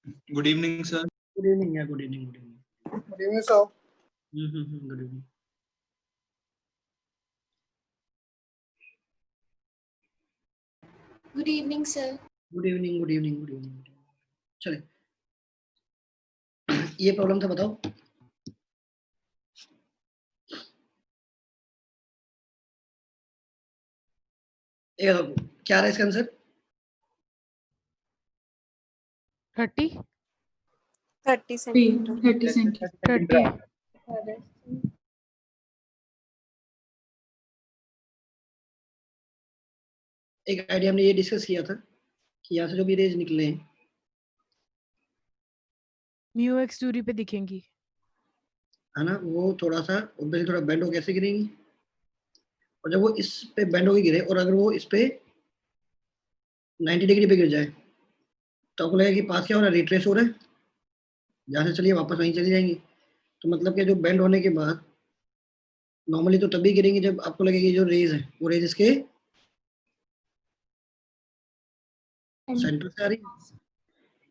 Good evening, sir. Good evening. Yeah, good evening. Good evening. Good evening, sir. Good evening. Good evening, sir. Good evening. Good evening. Good evening. चले ये problem था, बताओ। क्या रहा है इसका answer? 30 centimetre. 30 एक आइडिया हमने ये डिस्कस किया था कि यहाँ से जो भी रेज निकले हैं म्यू एक्स दूरी पे दिखेंगी, है ना, वो थोड़ा सा ऑब्वियसली थोड़ा बेंड हो कैसे गिरेंगी, और जब वो इस पे बेंड होके गिरे और अगर वो इस पे 90 डिग्री पे गिर जाए तो आपको लगेगा कि पास क्या हो रहा है, रिट्रेस हो रहा है, जहाँ से चलिए वापस वहीं चली जाएंगी। तो मतलब कि जो बेंड होने के बाद नॉर्मली तो तभी गिरेंगी जब आपको लगेगी जो रेज है वो रेज इसके सेंटर से आ रही है,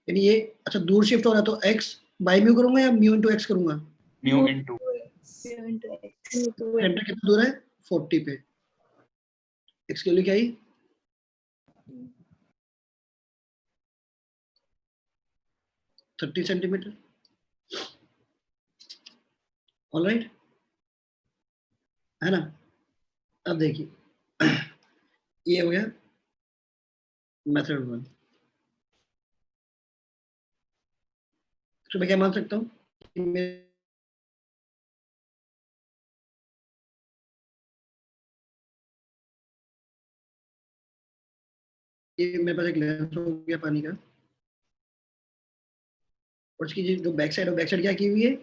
यानी ये अच्छा दूर शिफ्ट हो रहा है तो x बाई म्यू करूंगा या म्यू इंटू एक्स करूंगा? Mu into. सेंटर कितना दूर है? 40 पे। x की वैल्यू क्या आई? 30 सेंटीमीटर। ऑलराइट, है ना। अब देखिए ये हो गया मेथड 1। तो मैं क्या मान सकता हूँ कि ये मेरे पास एक लेंस हो गया पानी का, और इसकी जो बैक साइड है, बैक साइड क्या की हुई है?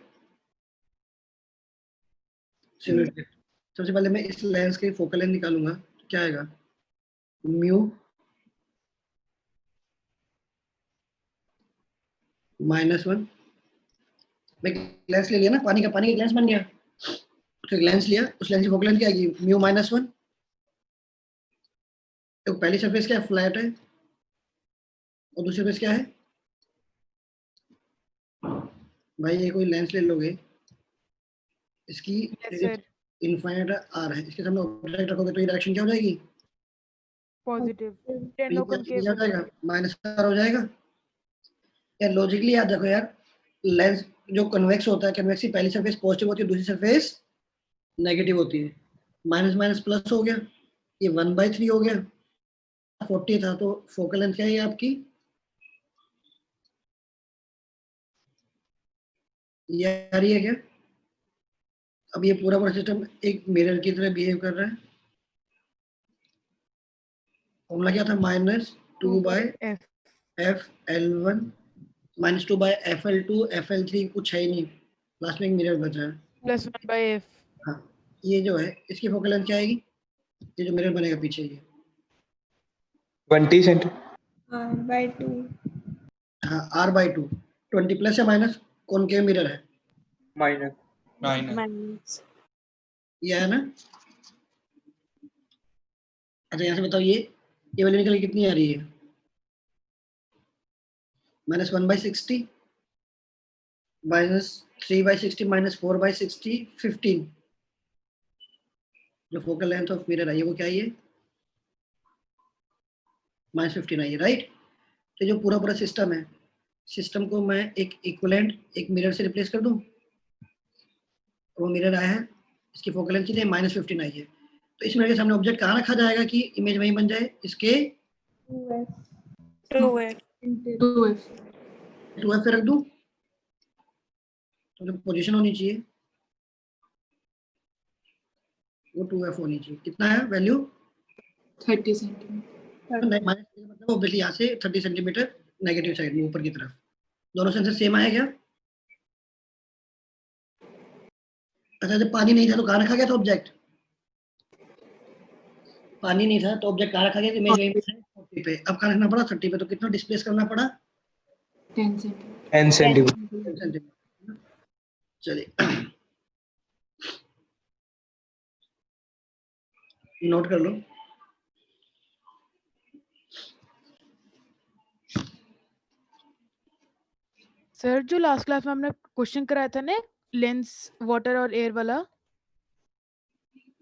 सिमेट्रिक। सबसे पहले मैं इस लेंस के फोकल लेंथ निकालूंगा, तो क्या आएगा? म्यू -1। मैं लेंस ले लिया ना, पानी का लेंस बन गया, तो एक लेंस लिया, उस लेंस की फोकल लेंथ क्या आएगी? म्यू -1। तो पहली सरफेस क्या है? फ्लैट है, और दूसरी सरफेस क्या है? भाई ये कोई लेंस ले लोगे, इसकी सर इनफाइनाइट आर है, इसके सामने ऑब्जेक्ट रखोगे तो ये डायरेक्शन क्या हो जाएगी? पॉजिटिव तो 10 ये ओपन क्या हो जाएगा? के -r हो जाएगा। यार लॉजिकली याद रखो यार, लेंस जो कन्वेक्स होता है, कन्वेक्स की पहली सरफेस पॉजिटिव होती है, दूसरी सरफेस नेगेटिव होती है। माइनस माइनस प्लस हो गया, ये 1/3 हो गया, 40 था, तो फोकल लेंथ क्या है आपकी? ये आ रही है क्या? अब ये पूरा पूरा सिस्टम एक मिरर की तरह बिहेव कर रहा है। फॉर्मूला क्या था? -2/FL1 -2/FL2 FL3 कुछ है ही नहीं, लास्ट में एक मिरर बचा है। +1/f। हाँ, ये जो है इसकी फोकल लेंथ क्या आएगी? ये जो मिरर बनेगा पीछे, ये 20 सेंटीमीटर। R/2। हाँ, r/2। 20 प्लस या माइनस? कॉनकेव मिरर है, माइनस। माइनस। ये है ना। अच्छा यहाँ से बताओ, ये वैल्यू निकल के कितनी आ रही है? -1/60 -3/60 -4/60 15। जो focal length of mirror I है वो क्या आई है? -15 आई है, राइट। तो जो पूरा पूरा सिस्टम है, सिस्टम को मैं एक इक्विवेलेंट एक मिरर से रिप्लेस कर दूं, वो मिरर आया है, इसकी फोकल लेंथ कितनी है? -15 आई है। तो इस मिरर के सामने ऑब्जेक्ट कहाँ रखा जाएगा कि इमेज वहीं बन जाए? इसके 2F। 2f पे रख दूं, तो जो पोजीशन होनी चाहिए वो 2f होनी चाहिए। कितना है वैल्यू? 30 सेंटीमीटर। मतलब ऑब्वियसली यहाँ से 30 सेंटीमीटर नेगेटिव साइड में ऊपर की तरफ। दोनों सेंसर सेम आया क्या? अच्छा जब पानी नहीं था तो कहाँ रखा गया था ऑब्जेक्ट? पानी नहीं था तो ऑब्जेक्ट कहाँ रखा गया? इमेज वहीं पे 40 पे। अब कहाँ रखना पड़ा? 30 पे। तो कितना डिस्प्लेस करना पड़ा? 10 सेंटीमीटर। 10 सेंटीमीटर। 10 सेंटीमीटर। चलिए नोट कर लो। सर जो लास्ट क्लास में हमने क्वेश्चन कराया था ना, लेंस वाटर और एयर वाला,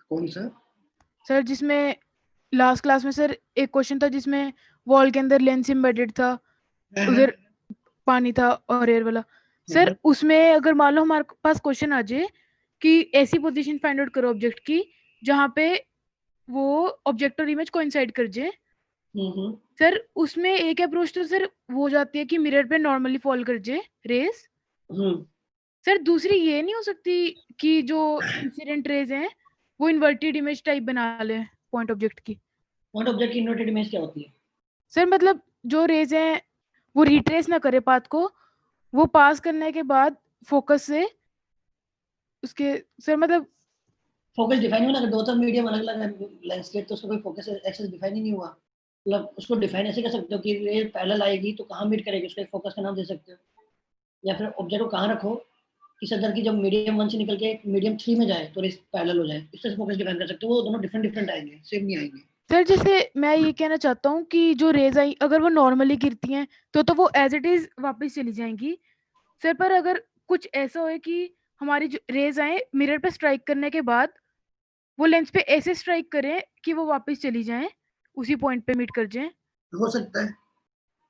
कौन सा? सर जिसमें लास्ट क्लास में सर एक क्वेश्चन था जिसमें वॉल के अंदर लेंस एम्बेडेड था, उधर पानी था और एयर वाला। सर उसमें अगर मान लो हमारे पास क्वेश्चन आ जाए कि ऐसी पोजीशन फाइंड आउट करो ऑब्जेक्ट की जहाँ पे वो ऑब्जेक्ट और इमेज कोइंसाइड कर जाए। सर उसमें एक अप्रोच तो सर वो हो जाती है कि मिरर पे नॉर्मली फॉल कर जाए रेस। सर दूसरी ये नहीं हो सकती कि जो इंसिडेंट रेज हैं वो इन्वर्टेड इमेज टाइप बना ले पॉइंट ऑब्जेक्ट की? पॉइंट ऑब्जेक्ट की इन्वर्टेड इमेज क्या होती है? सर मतलब जो रेज हैं वो रिट्रेस ना करे पाथ को, वो पास करने के बाद फोकस से उसके, सर मतलब फोकस डिफाइन हुआ ना, अगर दो तरफ मीडियम अलग अलग लेंस के तो उसका कोई फोकस एक्सेस डिफाइन ही नहीं हुआ। मतलब उसको डिफाइन ऐसे कर सकते हो कि रे पैरेलल आएगी तो कहाँ मीट करेगी, उसका एक फोकस का नाम दे सकते हो। या फिर ऑब्जेक्ट को कहाँ रखो कि सदर की जब मीडियम 1 से निकल के मीडियम 3 में जाए तो रेस पैरेलल हो जाए, इससे फोकस डिफाइन कर सकते हो। वो दोनों डिफरेंट डिफरेंट आएंगे, सेम नहीं आएंगे। सर जैसे मैं ये कहना चाहता हूँ कि जो रेज आई अगर वो नॉर्मली गिरती हैं तो वो एज इट इज वापस चली जाएंगी। सर पर अगर कुछ ऐसा हो कि हमारी जो रेज आए मिरर पे स्ट्राइक करने के बाद वो लेंस पे ऐसे स्ट्राइक करें कि वो वापस चली जाएं, उसी पॉइंट पे मीट कर जाएं, हो सकता है,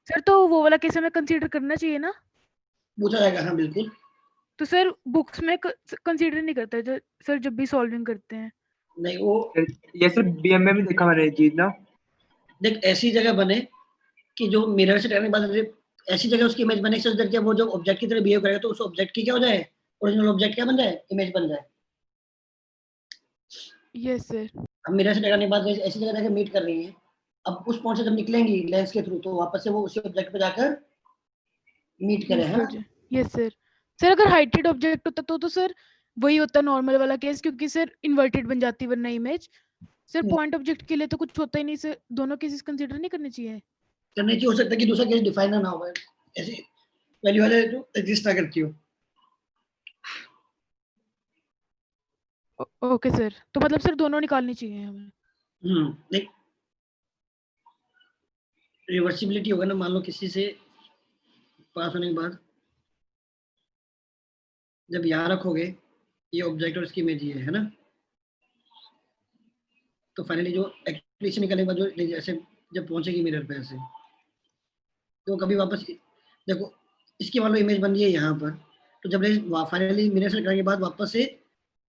सर तो वो वाला केस हमें कंसीडर करना चाहिए ना? पूछा जाएगा, हाँ बिल्कुल। तो सर बुक्स में कंसीडर नहीं करता है सर जब भी सॉल्विंग करते हैं? नहीं वो ये सिर्फ बीएम में भी देखा मैंने ये चीज ना। देख ऐसी जगह बने कि जो मिरर से टकराने के बाद ऐसी जगह उसकी इमेज बने सच कि वो जो ऑब्जेक्ट की तरह बिहेव करेगा तो उस ऑब्जेक्ट की क्या हो जाए, ओरिजिनल ऑब्जेक्ट क्या बन जाए, इमेज बन जाए। Yes sir. अब मिरर से टकराने के बाद ऐसी जगह जाकर मीट कर रही है, अब उस पॉइंट से जब निकलेंगी लेंस के थ्रू तो वापस से वो उसी ऑब्जेक्ट पे जाकर मीट करे, मीट है कर ना? जाए, यस सर। सर अगर हाइटेड ऑब्जेक्ट होता तो सर वही होता नॉर्मल वाला केस, क्योंकि सर इन्वर्टेड बन जाती वरना इमेज। सर पॉइंट ऑब्जेक्ट के लिए तो कुछ होता ही नहीं सर, दोनों केसेस कंसीडर नहीं करने चाहिए? करने चाहिए, हो सकता है कि दूसरा केस डिफाइन ना हो, ऐसी वैल्यू वाले जो एग्जिस्ट ना करती हो। ओके सर, तो मतलब सर दोनों निकालनी चाहिए हमें? देख रिवर्सिबिलिटी होगा ना, मान लो किसी से पास होने के बाद जब यहाँ रखोगे ये ऑब्जेक्ट और इसकी इमेज ये है ना, तो फाइनली जो एक्चुअली से निकलने के बाद जो जैसे जब पहुंचेगी मिरर पे ऐसे तो कभी वापस देखो इसकी मान लो इमेज बन रही है यहाँ पर, तो जब फाइनली मिरर से निकलने के बाद वापस से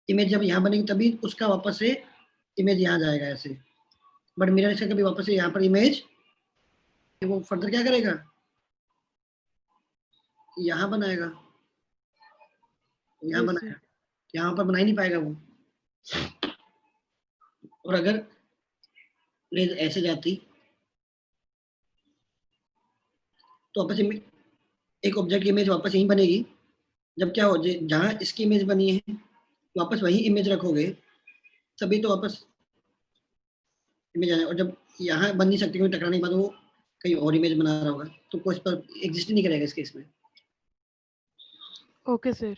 इमेज जब यहाँ बनेगी तभी उसका वापस से इमेज यहाँ जाएगा ऐसे। बट मिरर से कभी वापस से यहाँ पर इमेज वो फर्दर क्या करेगा, यहाँ बनाएगा, यहाँ यस बनाएगा, सर। यहाँ पर बना ही नहीं पाएगा वो। और अगर रेज ऐसे जाती तो वापस एक ऑब्जेक्ट की इमेज वापस यहीं बनेगी। जब क्या हो जाए जहाँ इसकी इमेज बनी है वापस वही इमेज रखोगे तभी तो वापस इमेज आए। और जब यहाँ बन नहीं सकती क्योंकि टकराने के बाद वो कहीं और इमेज बना रहा होगा तो कोई इस पर एग्जिस्ट नहीं करेगा इस केस में। Okay sir.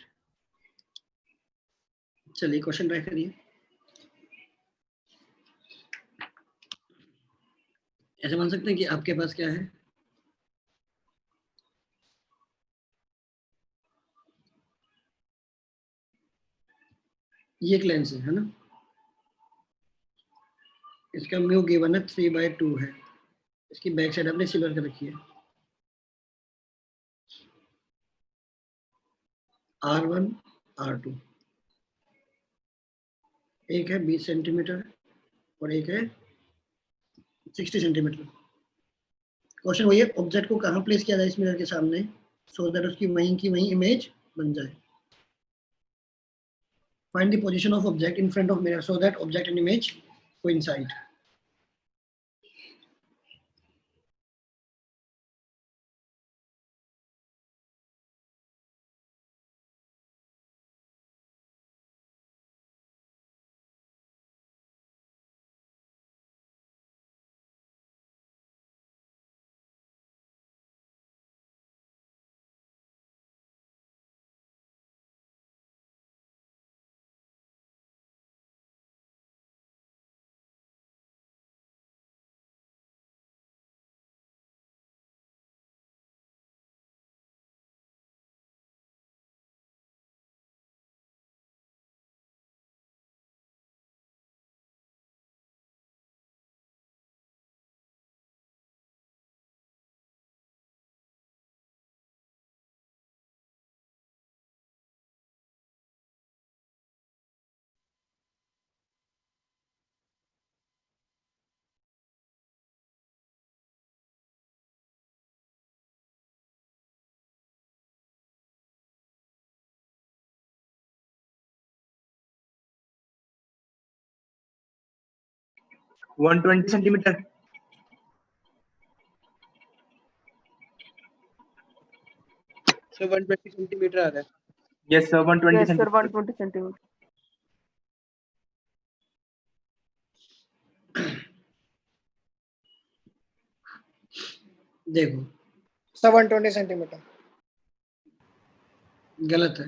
चलिए क्वेश्चन ट्राई करिए। ऐसे मान सकते हैं कि आपके पास क्या है, ये एक लेंस है ना, इसका म्यू गिवन है 3/2 है, इसकी बैक साइड आपने सिल्वर कर रखी है, R1 R2, एक है 20 सेंटीमीटर और एक है 60 सेंटीमीटर। क्वेश्चन वही है ऑब्जेक्ट को कहाँ प्लेस किया जाए इस मिरर के सामने सो दैट उसकी वहीं की वहीं इमेज बन जाए। Find the position of object in front of mirror so that object and image coincide. 120 centimetre. Sir 120 centimetre आ रहा है। Yes sir 120 yes sir centimetre. 120 centimetre. देखो सर 120 सेंटीमीटर। गलत है।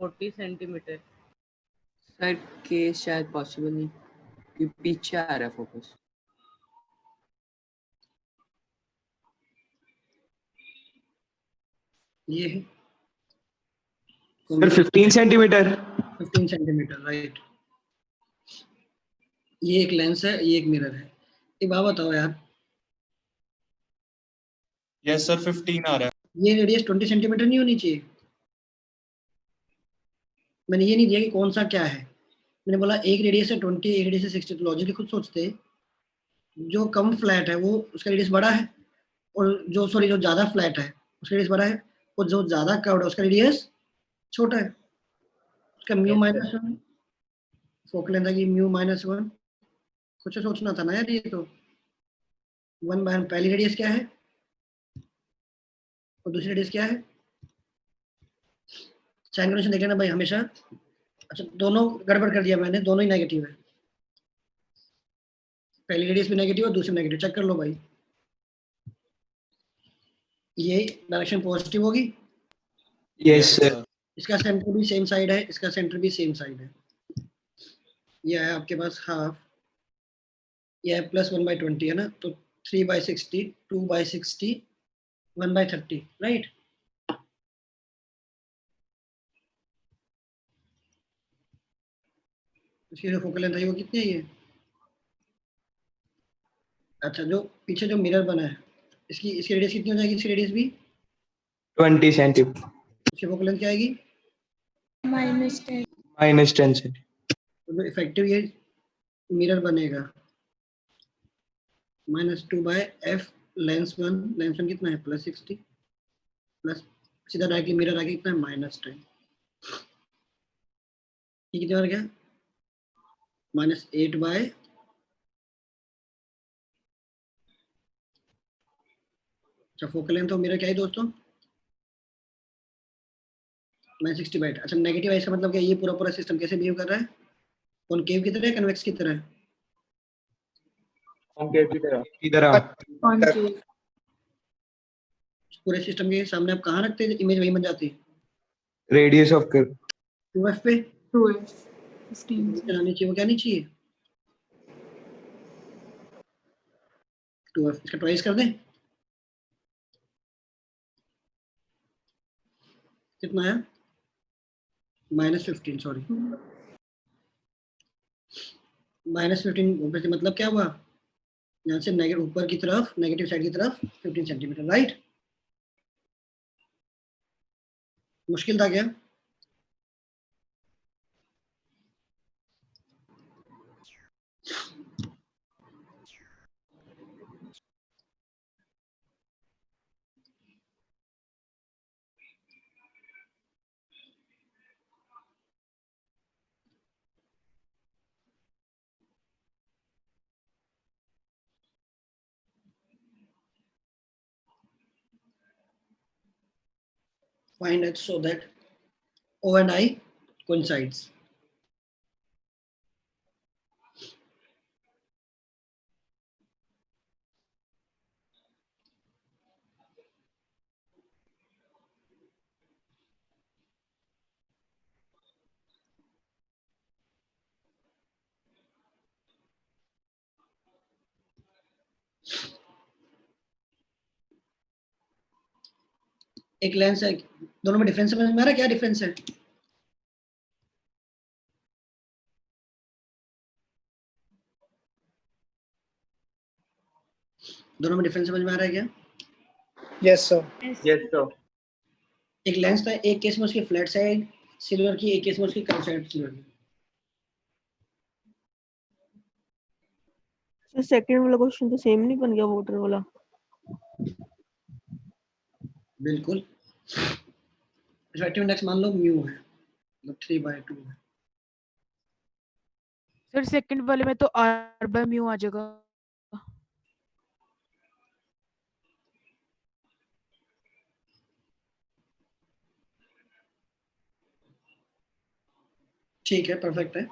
40 सेंटीमीटर। सर केस शायद पॉसिबल नहीं क्योंकि पीछे आ रहा है फोकस। ये है सर 15 सेंटीमीटर। 15 centimetre right. ये एक लेंस है, ये एक मिरर है। एक बात बताओ यार, यस सर 15 आ रहा है। ये रेडियस 20 सेंटीमीटर नहीं होनी चाहिए? मैंने ये नहीं दिया कि कौन सा क्या है, मैंने बोला एक रेडियस है 20, एक रेडियस है 60। तो लॉजिकली खुद सोचते जो कम फ्लैट है वो उसका रेडियस बड़ा है, और जो सॉरी जो ज्यादा फ्लैट है उसका रेडियस बड़ा है, और जो ज्यादा कर्व्ड है उसका रेडियस छोटा है। उसका mu Yes, minus one, focal length की म्यू माइनस वन। कुछ तो सोचना था ना यार, ये तो 1/, पहली रेडियस क्या है और दूसरी रेडियस क्या है? साइन कन्वेंशन देख लेना भाई हमेशा। अच्छा दोनों गड़बड़ कर दिया मैंने, दोनों ही नेगेटिव है। पहली रेडियस भी नेगेटिव और दूसरी नेगेटिव, चेक कर लो भाई। ये डायरेक्शन पॉजिटिव होगी, यस सर। इसका सेंटर भी सेम साइड है, इसका सेंटर भी सेम साइड है। ये है आपके पास हाफ, ये है +1/20 है ना, तो 3/60, 2/60, 1/30 राइट। इसकी जो फोकल लेंथ है वो कितनी है ये? अच्छा जो पीछे जो मिरर बना है इसकी रेडियस कितनी हो जाएगी? इसकी रेडियस भी 20 सेंटीमीटर। इसकी फोकल लेंथ क्या आएगी? -10. -10 सेंटीमीटर। तो जो इफेक्टिव ये मिरर बनेगा -2/f लेंस वन कितना है? +60 प्लस सीधा डायरेक्टली मिरर आगे कितना है? -10। ये कितना हो गया? -8/, अच्छा फोकल लेंथ तो मेरा क्या है दोस्तों? -60/8। अच्छा नेगेटिव है इसका मतलब क्या? ये पूरा पूरा सिस्टम कैसे बिहेव कर रहा है? कॉनकेव की तरह है, कन्वेक्स की तरह? कॉनकेव की तरह। कॉनकेव। पूरे सिस्टम के सामने आप कहाँ रखते हैं इमेज? वही बन जाती है रेडियस ऑफ कर्व 2f पे। 2f 15 क्या आनी चाहिए? वो क्या नहीं चाहिए? 2f। इसका ट्वाइस कर दें, कितना है? -15 सॉरी, -15 मतलब क्या हुआ? यहाँ से नेगेटिव ऊपर की तरफ, नेगेटिव साइड की तरफ 15 सेंटीमीटर राइट। मुश्किल था क्या? Find it so that O and I coincides. एक लेंस है, दोनों में डिफरेंस समझ में आ रहा है? क्या डिफरेंस है? दोनों में डिफरेंस समझ में आ रहा है क्या? Yes sir. Yes sir. एक लेंस था, एक केस में उसकी फ्लैट साइड सिल्वर की, एक केस में उसकी कर्व साइड सिल्वर की। सर सेकंड वाला क्वेश्चन तो सेम नहीं बन गया वोटर वाला? बिल्कुल। रिफ्रैक्टिव इंडेक्स मान लो म्यू है, मतलब 3/2 है। सर सेकंड वाले में तो आर बाय म्यू आ जाएगा। ठीक है, परफेक्ट है।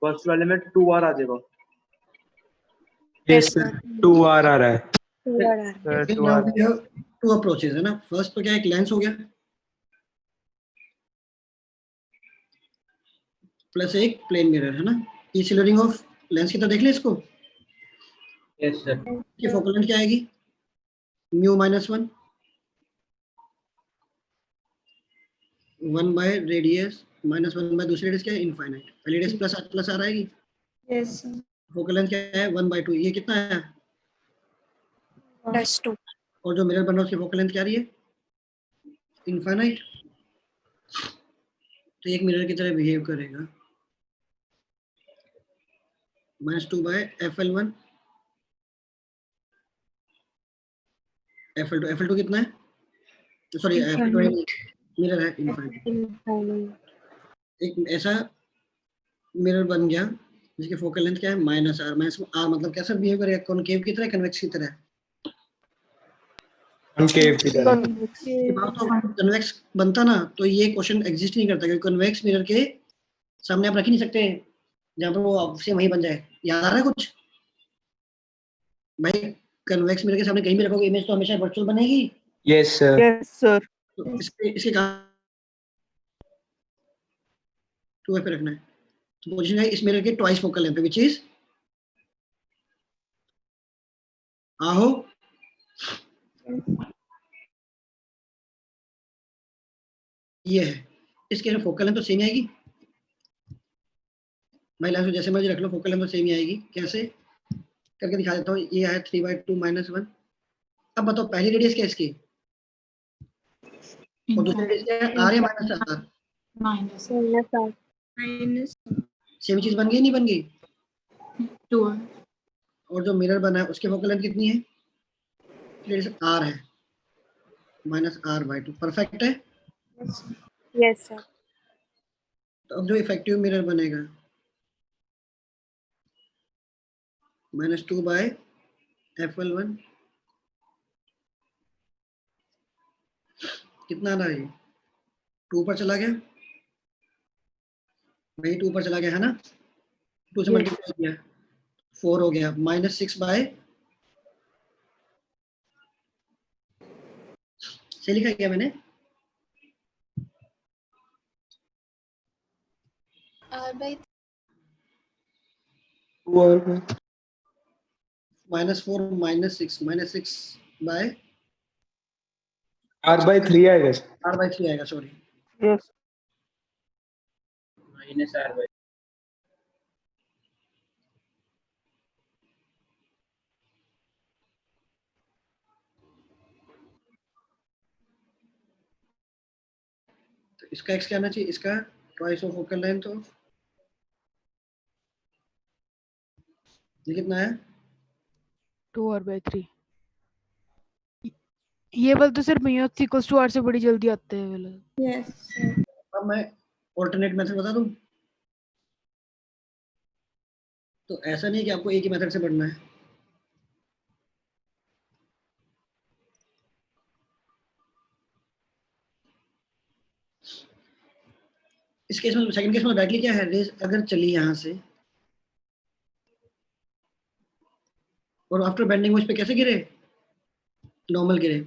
फर्स्ट वाले में 2R आ जाएगा। Yes sir, 2R आ रहा है। Now we have two approaches है ना। फर्स्ट तो क्या एक लेंस हो गया प्लस एक प्लेन मिरर है ना। ई सिलरिंग ऑफ लेंस की तरह देख ले इसको। Yes sir. की फोकल लेंथ क्या आएगी? म्यू -1 1 बाय रेडियस -1 बाय दूसरी रेडियस क्या है? इनफाइनाइट। पहली रेडियस प्लस आ आएगी। Yes, sir. फोकल लेंथ क्या है? 1/2। ये कितना है? +2. और जो मिरर बन रहा है उसकी फोकल लेंथ क्या आ रही है? इनफाइनाइट। तो एक मिरर की तरह बिहेव करेगा। -2 बाय FL1 FL2 कितना है? सॉरी FL2 मिरर है इनफाइनाइट। एक ऐसा मिरर बन गया जिसकी फोकल लेंथ क्या है? -r मतलब कैसा बिहेव करेगा? कॉनकेव की तरह, कन्वेक्स की तरह? कॉनकेव की तरह। कन्वेक्स बनता ना तो ये क्वेश्चन एग्जिस्ट नहीं करता, क्योंकि कन्वेक्स मिरर के सामने आप रख ही नहीं सकते जहां पर वो सेम वही बन जाए। याद आ रहा है कुछ भाई? कन्वेक्स मिरर के सामने कहीं भी रखोगे इमेज तो हमेशा वर्चुअल बनेगी। Yes sir. Yes sir. तो इसके कहाँ 2 पे रखना है। तो पोजीशन है इस मिरर के ट्वाइस फोकल लेंथ पे, व्हिच इज आहो ये है। इसके लिए फोकल लेंथ तो सेम आएगी भाई। लेंस जैसे मर्जी रख लो, फोकल लेंथ तो सेम ही आएगी। कैसे करके दिखा देता हूँ। ये है 3/2 -1। अब बताओ पहली रेडियस क्या है इसकी और दूसरी रेडियस क्या है? आर या -r? -. सेम चीज बन गई नहीं बन गई? 2R. और जो मिरर बना है उसकी फोकल लेंथ कितनी है? रेडियस r है -r/2। परफेक्ट है। Yes, sir. तो अब जो इफेक्टिव मिरर बनेगा -2 बाय FL1 कितना आ रहा है? 2 पर चला गया भाई, 2 पर चला गया है ना। 2 से मल्टीप्लाई किया 4 हो गया। -6 बाय से लिखा क्या मैंने? R/3. 2R -4 -6 बाय R/3 आएगा। r/3 आएगा। Sorry Yes. -R/. तो इसका x क्या आना चाहिए? इसका twice of focal length of ये कितना है? 2R/3। ये वाला तो sir mu equals to r से बड़ी जल्दी आते हैं वाला। Yes, sir. अब मैं ऑल्टरनेट मेथड बता दूं। तो ऐसा नहीं है कि आपको एक ही मेथड से पढ़ना है। इस केस में सेकंड केस में डायरेक्टली क्या है? रेज अगर चली यहाँ से और आफ्टर बेंडिंग वो इस पे कैसे गिरे? नॉर्मल गिरे।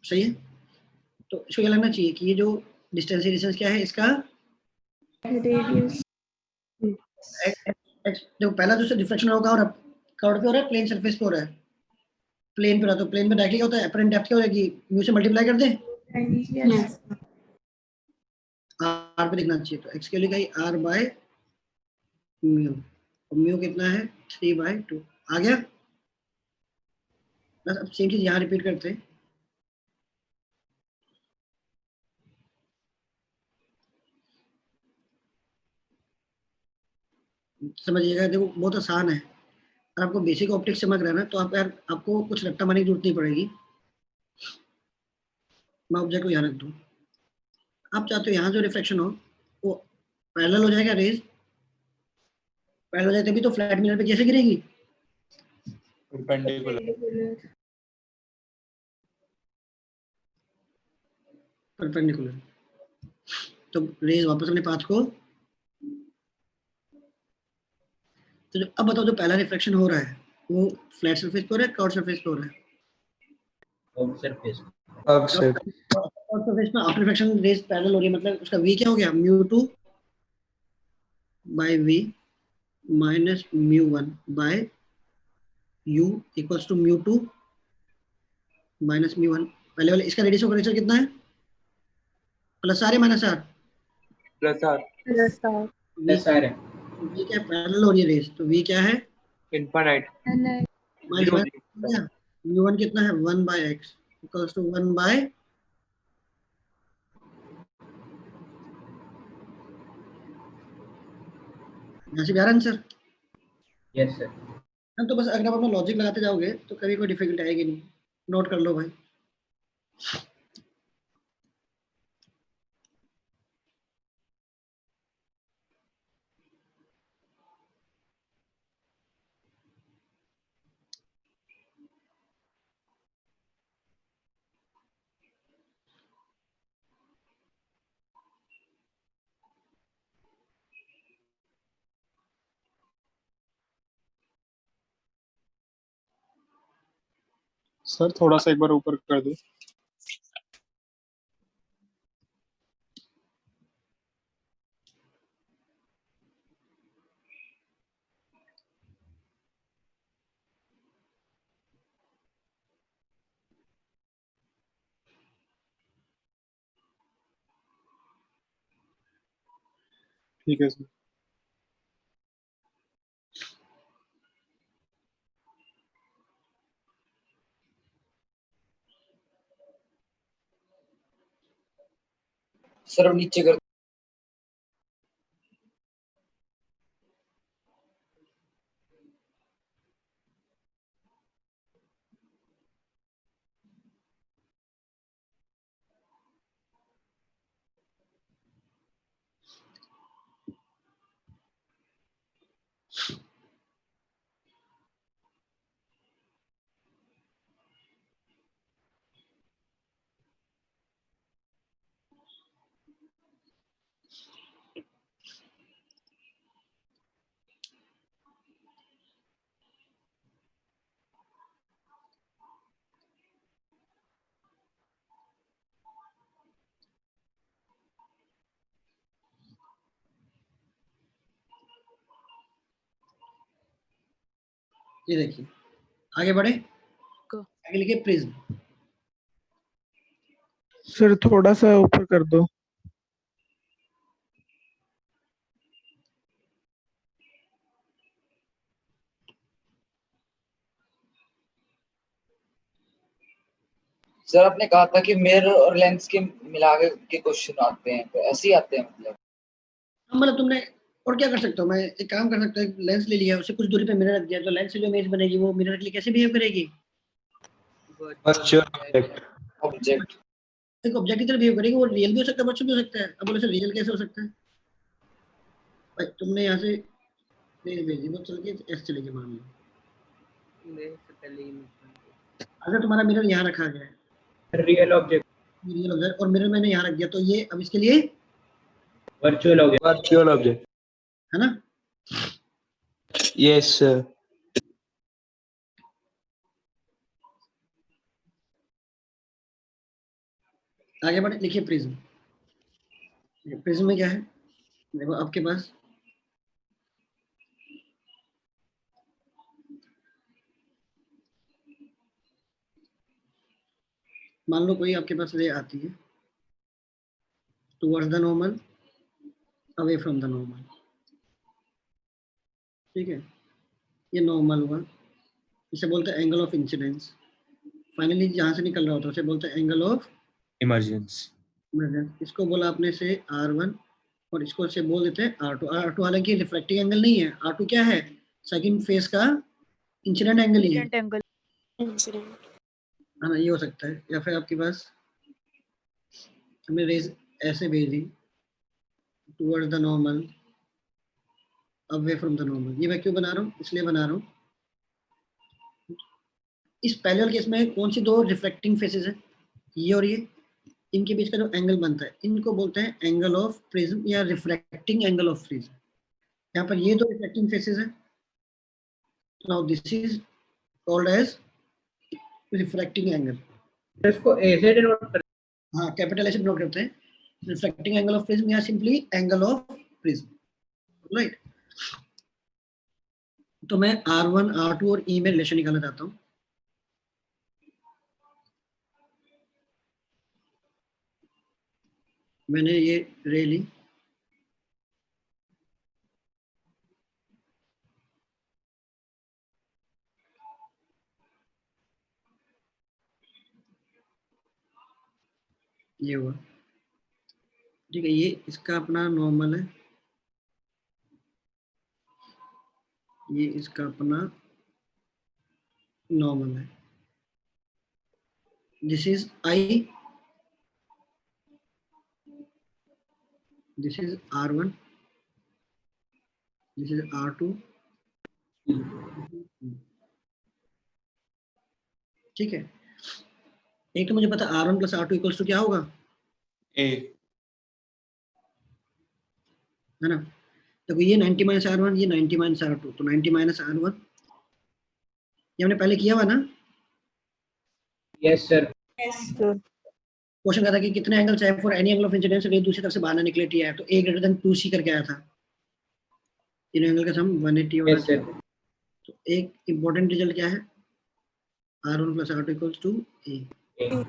सही है। तो इसको क्या लगना चाहिए कि ये जो डिस्टेंस क्या है इसका Radius. देखो पहला जो रिफ्लेक्शन होगा और कर्व पे हो रहा है, प्लेन सरफेस पे हो रहा है, प्लेन पे रहा, तो प्लेन पे डायरेक्टली क्या होता है, अपरेंट डेप्थ क्या हो जाएगी, म्यू से मल्टीप्लाई कर दें, Yes. आर पे दिखना चाहिए, तो एक्स के लिए कहीं आर बाय म्यू, और म्यू कितना है 3/2 आ गया। बस अब सेम चीज यहाँ रिपीट करते हैं, समझिएगा। देखो बहुत आसान है, अगर आपको बेसिक ऑप्टिक्स समझ रहा है ना, तो आप यार आपको कुछ रट्टा मारने की जरूरत नहीं पड़ेगी। मैं ऑब्जेक्ट को यहाँ रख दूँ, आप चाहते हो यहाँ जो रिफ्लेक्शन हो वो पैरेलल हो जाएगा, रेज पैरेलल हो जाए तभी तो फ्लैट मिरर पे कैसे गिरेगी, परपेंडिकुलर। परपेंडिकुलर। तो रेज वापस अपने पाथ को, तो अब बताओ जो पहला रिफ्लेक्शन हो रहा है वो फ्लैट सरफेस पे हो रहा है, कर्व सरफेस पे हो रहा है, अब सरफेस अब से कर्व सरफेस में आफ्टर रिफ्लेक्शन रेज पैरेलल हो रही है, मतलब उसका v क्या हो गया, μ2 by v minus μ1 by u equals to μ2 minus μ1। पहले वाले इसका रेडियस ऑफ कर्वेचर कितना है, प्लस आर है minus R, plus R Plus R. Plus R है, v क्या पैरेलल हो रही है रेज, तो v क्या है infinite And I. Minus zero minus μ1 कितना है 1 by x equals to 1 by, यहाँ से भी आ रहा है आंसर। Yes sir. हाँ, तो बस अगर आप अपना लॉजिक लगाते जाओगे तो कभी कोई डिफिकल्टी आएगी नहीं, नोट कर लो भाई। सर थोड़ा सा एक बार ऊपर कर दो। ठीक है सर। सर अब नीचे कर। ये देखिए आगे बढ़े, आगे लिखिए प्रिज्म। सर थोड़ा सा ऊपर कर दो। सर आपने कहा था कि मिरर और लेंस के मिला के क्वेश्चन आते हैं, तो ऐसे ही आते हैं मतलब तुमने और क्या कर सकते हो, मैं एक काम कर सकता हूँ, लेंस ले लिया, उससे कुछ दूरी पे मिरर रख दिया, तो लेंस से जो इमेज बनेगी वो मिरर के लिए कैसे बिहेव करेगी, वर्चुअल ऑब्जेक्ट। ऑब्जेक्ट। एक ऑब्जेक्ट की तरह बिहेव करेगी, वो रियल भी हो सकता है, वर्चुअल भी हो सकता है। अब बोले सर रियल कैसे हो सकता है, भाई तुमने यहाँ से रेज भेजी, वो चल के एस चलेगी मान लो, अगर तुम्हारा मिरर यहाँ रखा गया है रियल ऑब्जेक्ट, रियल ऑब्जेक्ट, और मिरर मैंने यहाँ रख दिया, तो ये अब इसके लिए वर्चुअल ऑब्जेक्ट, वर्चुअल ऑब्जेक्ट। है ना। Yes sir. आगे बढ़े, लिखिए प्रिज्म। प्रिज्म में क्या है, देखो आपके पास मान लो कोई आपके पास रे आती है towards the normal, away from the normal, ठीक है, ये नॉर्मल हुआ, इसे बोलते हैं एंगल ऑफ इंसिडेंस। फाइनली जहां से निकल रहा होता है उसे बोलते हैं एंगल ऑफ इमरजेंस। इसको बोला आपने से R1 और इसको से बोल देते हैं R2। R2 हालांकि रिफ्लेक्टिंग एंगल नहीं है, R2 क्या है, सेकंड फेज का इंसिडेंट एंगल ही है, इंसिडेंट एंगल। Incident. है ना, ये हो सकता है। या फिर आपके पास हमने रेज ऐसे भेजी towards the normal, away from the normal. ये मैं क्यों बना रहा हूँ, इसलिए बना रहा हूँ इस पैरेलल केस में कौन सी दो रिफ्लेक्टिंग फेसेस है, ये और ये, इनके बीच का जो एंगल बनता है इनको बोलते हैं एंगल ऑफ प्रिज्म या रिफ्रैक्टिंग एंगल ऑफ प्रिज्म। यहाँ पर ये दो रिफ्लेक्टिंग फेसेस है, now this is called as refracting angle. इसको ए से डिनोट कर, हाँ, कैपिटल ऐसे नोट करते हैं, रिफ्रैक्टिंग एंगल ऑफ प्रिज्म या simply angle of prism, right. तो मैं R1 R2 और E में रिलेशन निकालना चाहता हूँ। मैंने ये रे ली, ये हुआ, ठीक है, ये इसका अपना नॉर्मल है, ये इसका अपना नॉर्मल है, this is I, this is R1, this is R2, ठीक है। एक तो मुझे पता R1 plus R2 equals to क्या होगा, ए, है ना। देखो ये 90 माइनस R1, ये 90 माइनस R2, तो 90 माइनस R1 ये हमने पहले किया हुआ ना। Yes sir. Yes. Sir. Question कहा था कि कितने एंगल चाहिए for any angle of incidence रे दूसरी तरफ से बाहर ना निकले टी है, तो a ग्रेटर देन 2c करके आया था, इन एंगल का सम 180 होना यस चाहिए। सर। तो एक इंपॉर्टेंट रिजल्ट क्या है, R1 plus R2 equals to a।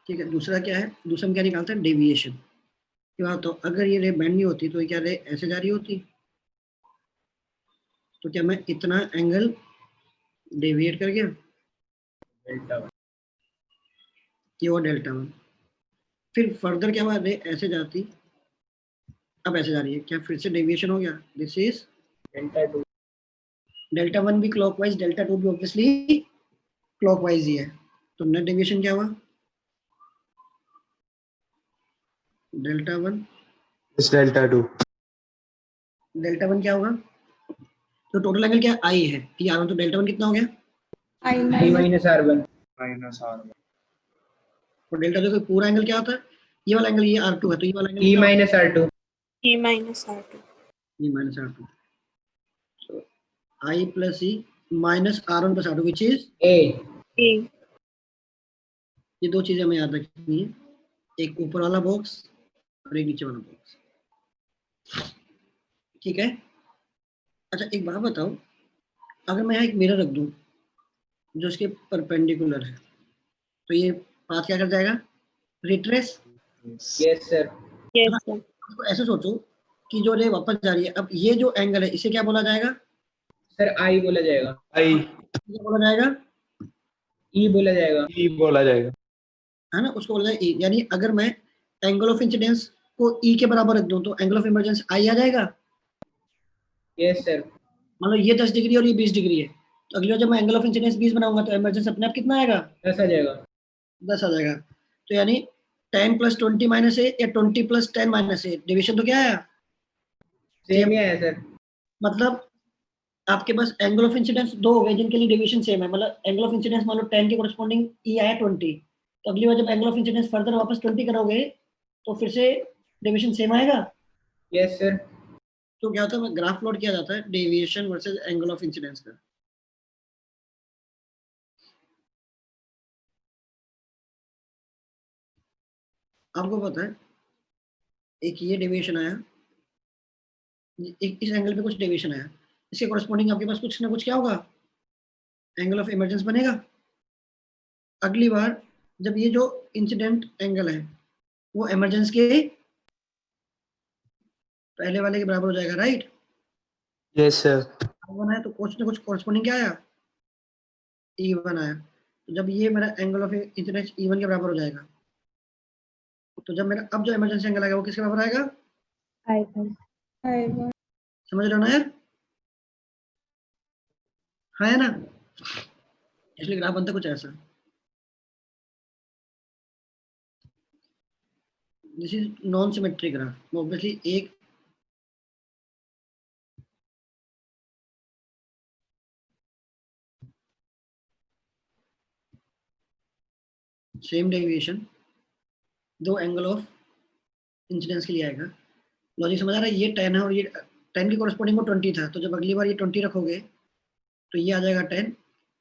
ठीक है, दूसरा क्या है, दूसरा हम क्या निकालते हैं, डेविएशन की बात। तो अगर ये रे बेंड नहीं होती तो ये क्या रे ऐसे जा रही होती, तो क्या मैं इतना एंगल डेविएट कर गया, ये वो डेल्टा 1। फिर फर्दर क्या हुआ, रे ऐसे जाती, अब ऐसे जा रही है, क्या फिर से डेविएशन हो गया, दिस इज डेल्टा 2। डेल्टा 1 भी क्लॉकवाइज, डेल्टा 2 भी ऑब्वियसली क्लॉकवाइज ही है, तो नेट डेविएशन क्या हुआ, डेल्टा 1 इस डेल्टा 2। डेल्टा 1 क्या होगा, तो टोटल एंगल क्या आई है, ये R1, तो डेल्टा 1 कितना हो गया, I E minus. Minus R1। Minus R1। और डेल्टा 2 का पूरा एंगल क्या होता है, ये वाला एंगल, ये R2 है, तो ये वाला angle E minus R2। E minus R2. E minus R2, so I plus E minus R1 plus R2 which is a. A. ये दो चीजें हमें याद रखनी है, एक ऊपर वाला बॉक्स और एक नीचे वाला बॉक्स, ठीक है। अच्छा एक बात बताओ, अगर मैं यहाँ एक मिरर रख दूं जो इसके परपेंडिकुलर है, तो ये पाथ क्या कर जाएगा, retrace. Yes sir. Yes, sir. तो ऐसे सोचो कि जो रे वापस जा रही है, अब ये जो एंगल है इसे क्या बोला जाएगा, सर आई बोला जाएगा। आई, क्या बोला जाएगा, ई बोला जाएगा। ई बोला जाएगा। है ना, उसको बोला जाएगा E। यानी अगर मैं एंगल ऑफ इंसिडेंस को E के बराबर रख दूं तो एंगल ऑफ इमरजेंस I आ जाएगा। Yes sir. मान लो ये 10 डिग्री और ये 20 डिग्री है, तो अगली बार जब मैं एंगल ऑफ इंसिडेंस 20 बनाऊंगा तो इमरजेंस अपने आप कितना आएगा, 10 आ जाएगा। 10 आ जाएगा। तो यानी 10 प्लस 20 माइनस ए या 20 प्लस 10 माइनस ए, डिविजन तो क्या आया, सेम ही आया सर। मतलब आपके पास एंगल ऑफ इंसिडेंस दो हो गए जिनके लिए डेविएशन सेम है, मतलब एंगल ऑफ इंसिडेंस मान लो 10 के कोरस्पॉन्डिंग ई आया 20, तो अगली बार जब एंगल ऑफ इंसिडेंस फर्दर वापस 20 करोगे तो फिर से डेविएशन सेम आएगा। Yes sir. तो क्या होता है, ग्राफ प्लॉट किया जाता है deviation versus angle of incidence का। आपको पता है एक ये डेविएशन आया, एक इस एंगल पे कुछ डेविएशन आया, इसके कोरस्पॉन्डिंग आपके पास कुछ ना कुछ क्या होगा, एंगल ऑफ इमरजेंस बनेगा। अगली बार जब ये जो इंसिडेंट एंगल है वो इमरजेंस के पहले वाले के बराबर हो जाएगा, राइट? Yes sir. I1 है तो कुछ ना कुछ कॉरस्पॉन्डिंग क्या आया, E1 आया। तो जब ये मेरा एंगल ऑफ इंसिडेंस E1 के बराबर हो जाएगा, तो जब मेरा अब जो इमरजेंसी एंगल आएगा वो किसके बराबर आएगा? I1 समझ रहे हो ना यार? हाँ है ना? इसलिए ग्राफ बनता कुछ ऐसा। This is non symmetric graph. Obviously एक सेम डेविएशन दो एंगल ऑफ इंसिडेंस के लिए आएगा। लॉजिक समझ आ रहा है? ये 10 है और ये 10 की कॉरस्पॉन्डिंग में 20 था, तो जब अगली बार ये 20 रखोगे तो ये आ जाएगा 10,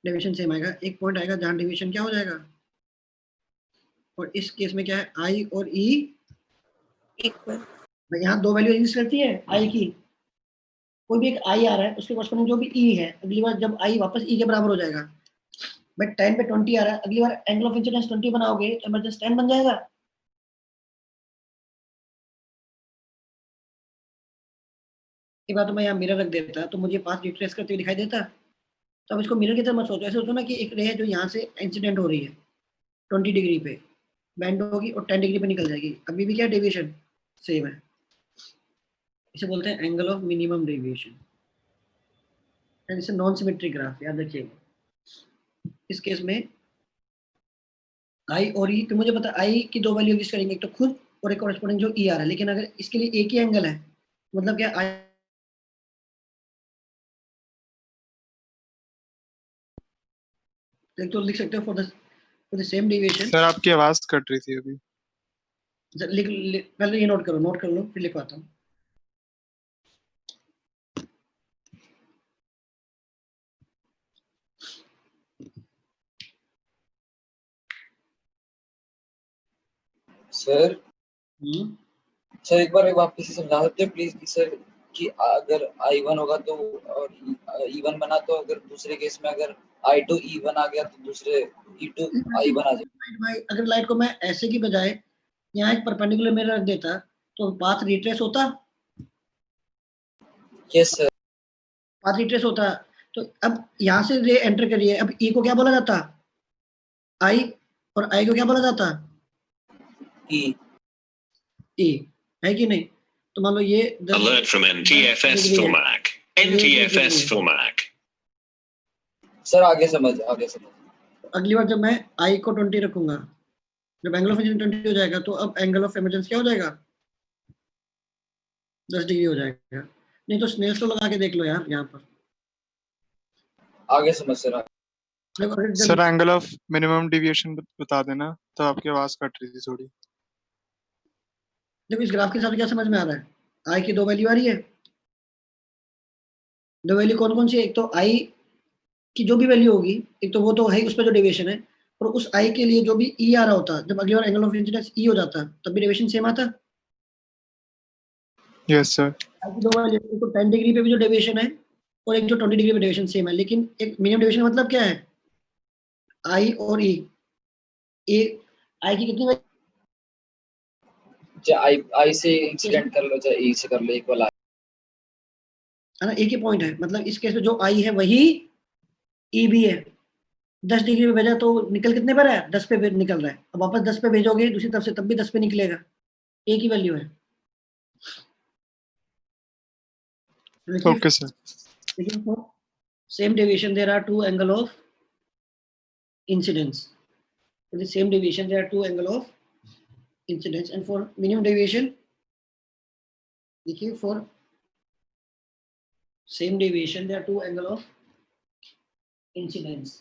डेविएशन सेम आएगा। एक पॉइंट आएगा जहां डेविएशन क्या हो जाएगा, और इस केस में क्या है, आई और ई equal. यहाँ दो वैल्यू एग्जिस्ट करती है आई की। कोई भी एक आई आ रहा है उसके कॉरस्पॉन्डिंग जो भी ई है, अगली बार जब आई वापस ई के बराबर हो जाएगा, बट 10 पे 20 आ रहा है, अगली बार एंगल ऑफ इंसिडेंस 20 बनाओगे तो इमरजेंस 10 बन जाएगा। एक बार तो मैं यहाँ मिरर रख देता तो मुझे पास रिट्रेस करते हुए दिखाई देता। तो अब इसको मिरर की तरह मत सोचो, ऐसे सोचो ना कि एक रे है जो यहाँ से इंसिडेंट हो रही है 20 डिग्री पे, बेंड होगी और 10 डिग्री पे निकल जाएगी। अभी भी क्या डेविएशन सेम है, इसे बोलते हैं angle of minimum deviation. And इसे नॉन सिमेट्रिक ग्राफ, याद रखिएगा। इस केस में आई और ई, तो मुझे पता आई की दो वैल्यू एग्जिस्ट करेंगे, एक तो खुद और एक कॉरेस्पॉन्डिंग जो ई आ रहा है। लेकिन अगर इसके लिए एक ही एंगल है, मतलब क्या आई तो लिख सकते हो for the same deviation. Sir आपकी आवाज कट रही थी अभी। पहले ये नोट कर लो फिर लिखवाता हूँ। सर सर एक बार वापस से समझा सकते हो प्लीज कि सर कि अगर I1 होगा तो और E1 बना, तो अगर दूसरे केस में अगर I2 E1 आ गया तो दूसरे E2 I1 आ जाए। अगर लाइट को मैं ऐसे की बजाय यहाँ एक परपेंडिकुलर में रख देता तो पाथ रिट्रेस होता। Yes sir. पाथ रिट्रेस होता। तो अब यहाँ से रे एंटर करिए, अब ई को क्या बोला जाता, आई, और आई को क्या बोला जाता, ई। ई है कि नहीं? तो मान लो ये Alert from NTFS Filmac. NTFS Filmac. Sir आगे समझ। अगली बार जब मैं आई को 20 रखूंगा, जब एंगल ऑफ इंसिडेंस 20 हो जाएगा, तो अब एंगल ऑफ इमरजेंस क्या हो जाएगा, 10 डिग्री हो जाएगा। नहीं तो स्नेल्स लॉ लगा के देख लो यार, यहाँ पर आगे समझ sir. Sir angle of minimum deviation बता देना, तो आपकी आवाज कट रही थी थोड़ी। देखो इस ग्राफ के हिसाब से क्या समझ में आ रहा है, आई की दो वैल्यू आ रही है। दो वैल्यू कौन कौन सी है, एक तो आई की जो भी वैल्यू होगी, एक तो वो तो है उस पर जो डेविएशन है, और उस आई के लिए जो भी ई आ रहा होता, जब अगली बार एंगल ऑफ इंसिडेंस ई हो जाता तब भी डेविएशन सेम आता। Yes sir. आई की दो वैल्यू, एक तो 10 डिग्री पे भी जो डेविएशन है और एक जो 20 डिग्री पे डेविएशन सेम है, लेकिन एक मिनिमम डेविएशन का मतलब क्या है, आई और ई। आई की कितनी चाहे आई से इंसिडेंट कर लो चाहे ई से कर लो, एक वाला है ना, एक ही पॉइंट है। मतलब इस केस में जो आई है वही ई भी है। 10 डिग्री पे भेजा तो निकल कितने पर है, 10 पे निकल रहा है। अब वापस 10 पे भेजोगे दूसरी तरफ से तब भी 10 पे निकलेगा, एक ही वैल्यू है। Okay sir. लेकिन for same deviation there are two angle of incidence. For the same deviation there are two angle of incidence, and for minimum deviation देखिए, for same deviation there are two angle of incidence.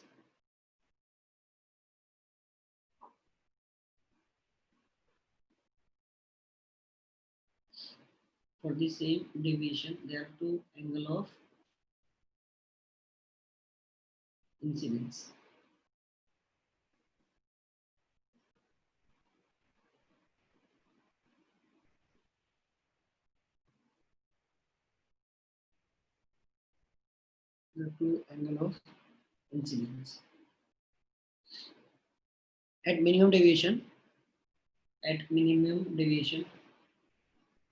For the same deviation there are two angle of incidence. There are two angle of incidence. At minimum deviation,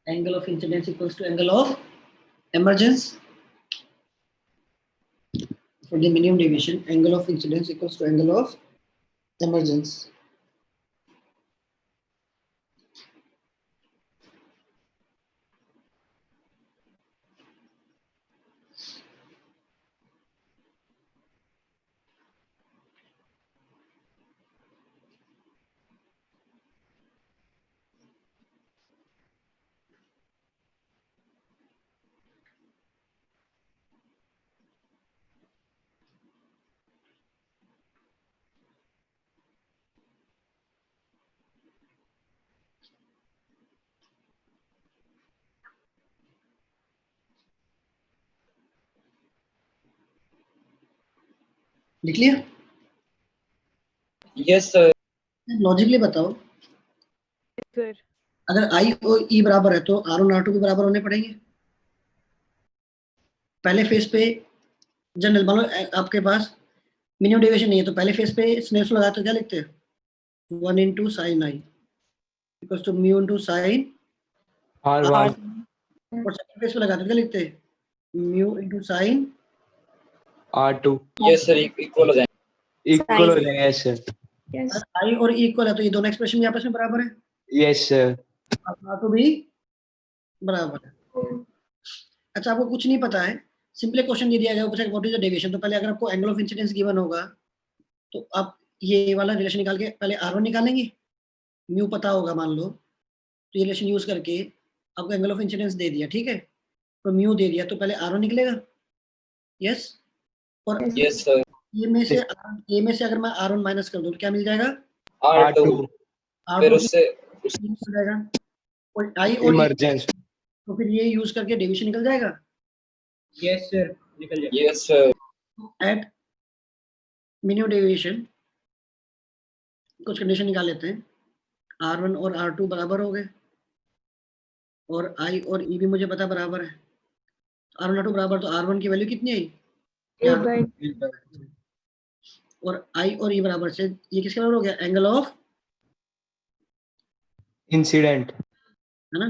angle of incidence equals to angle of emergence. For the minimum deviation, angle of incidence equals to angle of emergence. लिख लिया? Yes sir. Logically बताओ, sir अगर आई और ई बराबर है तो are one are to भी बराबर होने पड़ेंगे। पहले फेज पे जनरल मान लो आपके पास मिनिमम डेविएशन नहीं है तो पहले फेज पे स्नेप्स लगाते तो क्या लिखते हैं? 1 into sin i equals to mu into sin R1 और सेकंड फेज पे लगाते तो क्या लिखते हैं? mu into sin R2 yes sir, equal हो जाएंगे। इक्वल हो जाएंगे। Yes sir. यस i और e इक्वल है तो ये दोनों एक्सप्रेशन आपस में बराबर है, यस सर। R2 भी बराबर है। अच्छा, आपको कुछ नहीं पता है, सिंपली क्वेश्चन ये दिया गया ऊपर से व्हाट इज द डेविएशन, तो पहले अगर आपको एंगल ऑफ इंसिडेंस गिवन होगा तो आप ये वाला रिलेशन निकाल के पहले R1 निकालेंगे, म्यू पता होगा मान लो, तो ये रिलेशन यूज करके आपको एंगल ऑफ इंसिडेंस दे दिया, ठीक है, तो म्यू दे दिया तो पहले R1 निकलेगा। यस, और यस सर। ए में से अगर मैं R1 माइनस कर दूं तो क्या मिल जाएगा? R2 फिर R2 उससे मिल जाएगा, और आई और इमरजेंस। तो फिर ये यूज करके डेविएशन निकल जाएगा। यस सर, निकल जाए। Yes sir. At minimum deviation कुछ कंडीशन निकाल लेते हैं, R1 और R2 बराबर हो गए और I और E भी मुझे पता बराबर है, R1 R2 बराबर, तो R1 की वैल्यू कितनी आई? और I और E बराबर से ये किसके बराबर हो गया? एंगल ऑफ इंसिडेंट, है ना,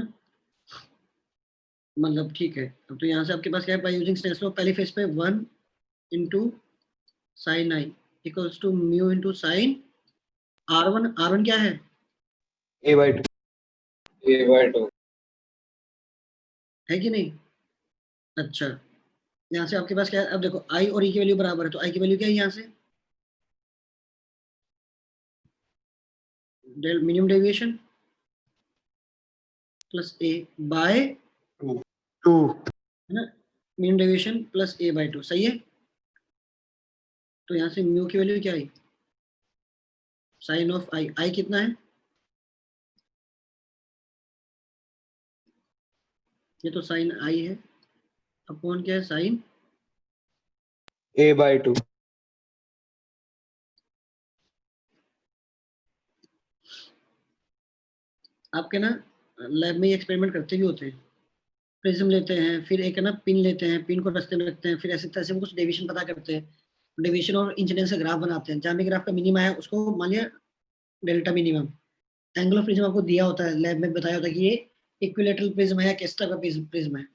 मतलब ठीक है। अब तो यहाँ से आपके पास क्या है, बाय यूजिंग स्नेल्स लॉ पहली फेज पे 1 into sin i equals to mu into sin R1 क्या है? A/2 A/2 है कि नहीं? अच्छा, यहाँ से आपके पास क्या है, अब देखो I और E की वैल्यू बराबर है तो I की वैल्यू क्या है यहाँ से? Del minimum deviation plus A by 2 है ना, मिनिमम डेविएशन प्लस A/2, सही है। तो यहाँ से म्यू की वैल्यू क्या आई? साइन ऑफ आई कितना है? ये तो साइन आई है, अपॉन क्या है? साइन A/2 आपके ना लैब में एक्सपेरिमेंट करते भी होते हैं, प्रिज्म लेते हैं, फिर एक है ना पिन लेते हैं, पिन को रास्ते में रखते हैं, फिर ऐसे तरह से वो कुछ डेविएशन पता करते हैं, डेविएशन और इंसिडेंस का ग्राफ बनाते हैं, जहाँ भी ग्राफ का मिनिमा है उसको मान लिया delta minimum. Angle of prism आपको दिया होता है, लैब में बताया होता है कि ये इक्विलेटरल प्रिज्म है या किस टाइप का प्रिज्म है,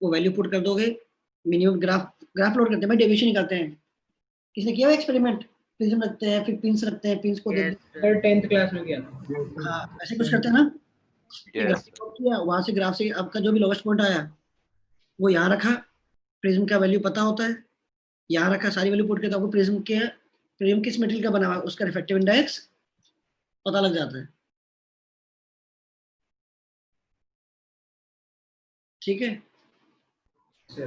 वो वैल्यू पुट कर दोगे, मिनिमम ग्राफ लोड करते हैं भाई, डेविएशन निकालते हैं। किसने किया हुआ एक्सपेरिमेंट? प्रिज्म रखते हैं, फिर पिंस रखते हैं, पिंस को सर 10th क्लास में किया था। हाँ ऐसे कुछ करते हैं ना, किया वहां से ग्राफ से आपका जो भी लोवेस्ट पॉइंट आया वो यहाँ रखा, प्रिज्म का वैल्यू पता होता है, यहाँ रखा, सारी वैल्यू पुट करके आपको प्रिज्म किस मेटेरियल का बना हुआ है उसका रिफ्रैक्टिव इंडेक्स पता लग जाता है, ठीक है। सर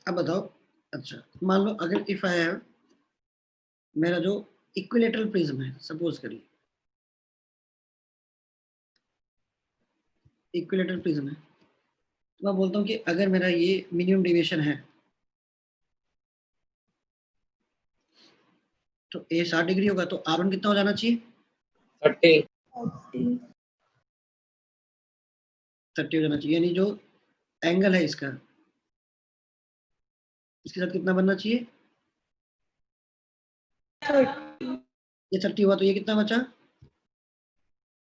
अब बताओ, अच्छा मान लो अगर इफ आई हैव मेरा जो इक्विलेटरल प्रिज्म है, सपोज करिए इक्विलेटरल प्रिज्म है, तो मैं बोलता हूँ कि अगर मेरा ये मिनिमम डेविएशन है तो ए 60 डिग्री होगा, तो R1 कितना हो जाना चाहिए? 30 30 हो जाना चाहिए, यानी जो एंगल है इसका इसके साथ कितना बनना चाहिए? 30, ये 30 हुआ तो ये कितना बचा?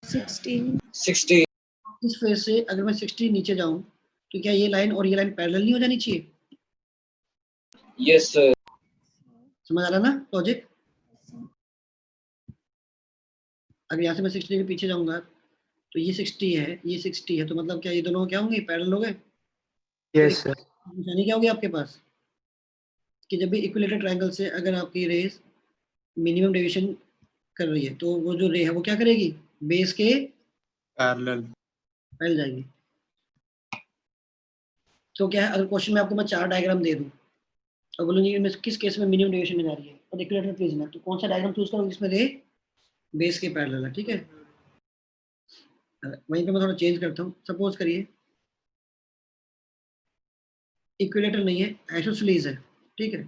16, 60 इस फेज से अगर मैं 60 नीचे जाऊं तो क्या ये लाइन और ये लाइन पैरेलल नहीं हो जानी चाहिए? यस सर समझ आ रहा ना लॉजिक? अगर यहाँ से मैं 60 के पीछे जाऊंगा तो ये 60 है, ये 60 है, तो मतलब क्या ये दोनों क्या होंगे? पैरेलल हो गए। Yes sir. निशानी क्या होगी आपके पास कि जब भी इक्विलेटरल ट्रायंगल से अगर आपकी रेस मिनिमम डेविएशन कर रही है तो वो जो रे है वो क्या करेगी? बेस के पैरेलल फैल जाएगी। तो क्या है, अगर क्वेश्चन में आपको मैं 4 डायग्राम दे दूं और बोलूंगी इनमें किस केस में मिनिमम डेविएशन में जा रही है और इक्विलेटरल प्रिज्म है, तो कौन सा डायग्राम चूज करोगे जिसमें रे बेस के पैरेलल है? ठीक है, वहीं पे मैं थोड़ा चेंज करता हूँ। सपोज करिए इक्विलेटर नहीं है, आइसोसेलेस है, ठीक है।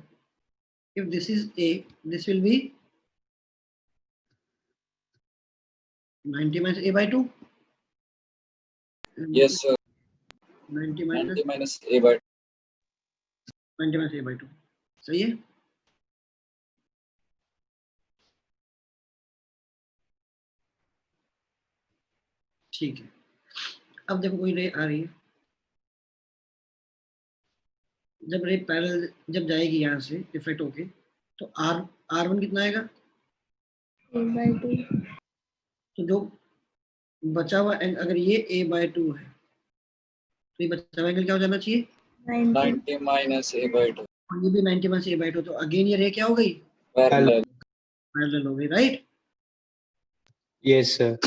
If this is a, this will be 90 minus a by 2. Yes sir 90 minus 90 minus a by 90 minus a by 2 सही है। ठीक है, अब देखो कोई रे आ रही है, जब रे पैरेलल जब जाएगी यहाँ से रिफ्लेक्ट होके तो R1 कितना आएगा? a by 2, तो जो बचा हुआ एंगल, अगर ये a by 2 है तो ये बचा हुआ एंगल क्या हो जाना चाहिए? 90, 90 minus a by 2 और ये भी 90 minus a by 2, तो अगेन ये रे क्या हो गई? parallel पैरेलल हो गई, राइट? Yes sir.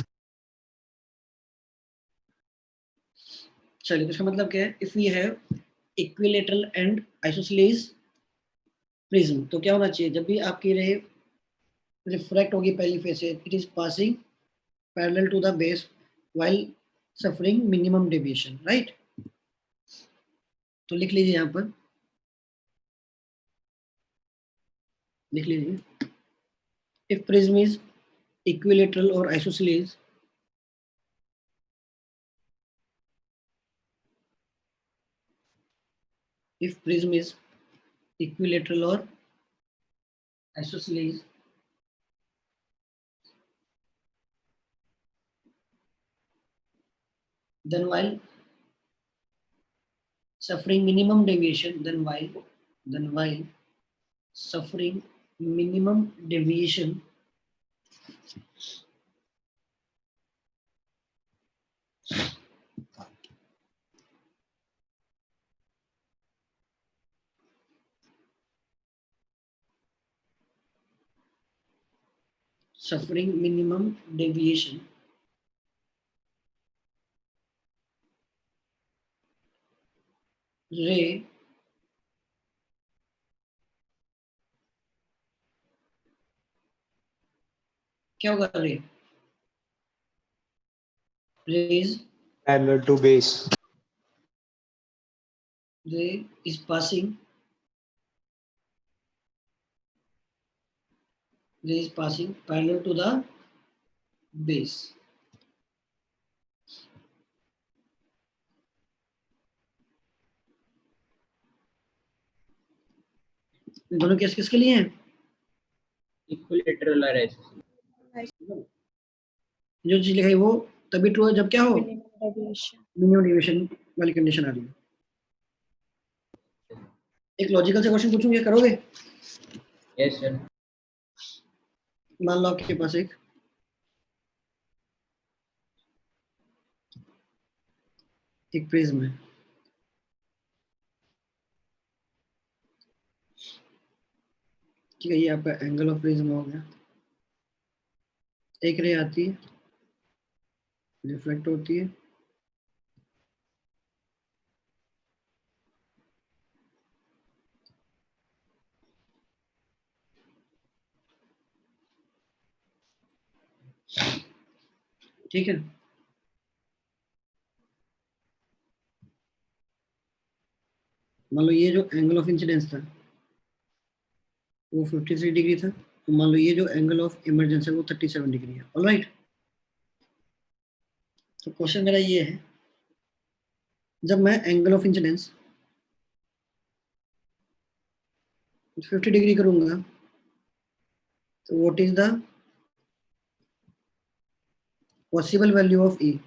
चलिए, तो इसका मतलब क्या है? If we have equilateral and isosceles prism तो क्या होना चाहिए? जब भी आपकी रे रिफ्रैक्ट होगी पहली फेज से, it is passing parallel to the base while suffering minimum deviation, right? तो लिख लीजिए, यहाँ पर लिख लीजिए, इफ प्रिज्म इज इक्विलेटरल और isosceles if prism is equilateral or isosceles, then while suffering minimum deviation, then while suffering minimum deviation, suffering minimum deviation, ray क्या होगा? Ray is parallel to base. ray is passing parallel to the base. दोनों case किसके लिए हैं? Equilateral और isosceles. जो चीज लिखाई वो तभी ट्रू है जब क्या हो? minimum deviation. मिनिमम डेविएशन वाली कंडीशन आ रही है। एक लॉजिकल से क्वेश्चन पूछूंगी, करोगे? Yes sir. मान लो आपके पास एक प्रिज्म है, ठीक है, ये आपका एंगल ऑफ प्रिज्म हो गया। एक रे आती है, रिफ्लेक्ट होती है, ठीक है। मान लो ये जो एंगल ऑफ इंसिडेंस था वो 53 डिग्री था, तो मान लो ये जो एंगल ऑफ इमरजेंस है वो 37 डिग्री है, ऑलराइट। तो क्वेश्चन मेरा ये है, जब मैं एंगल ऑफ इंसिडेंस 50 डिग्री करूंगा तो what is the possible value of E?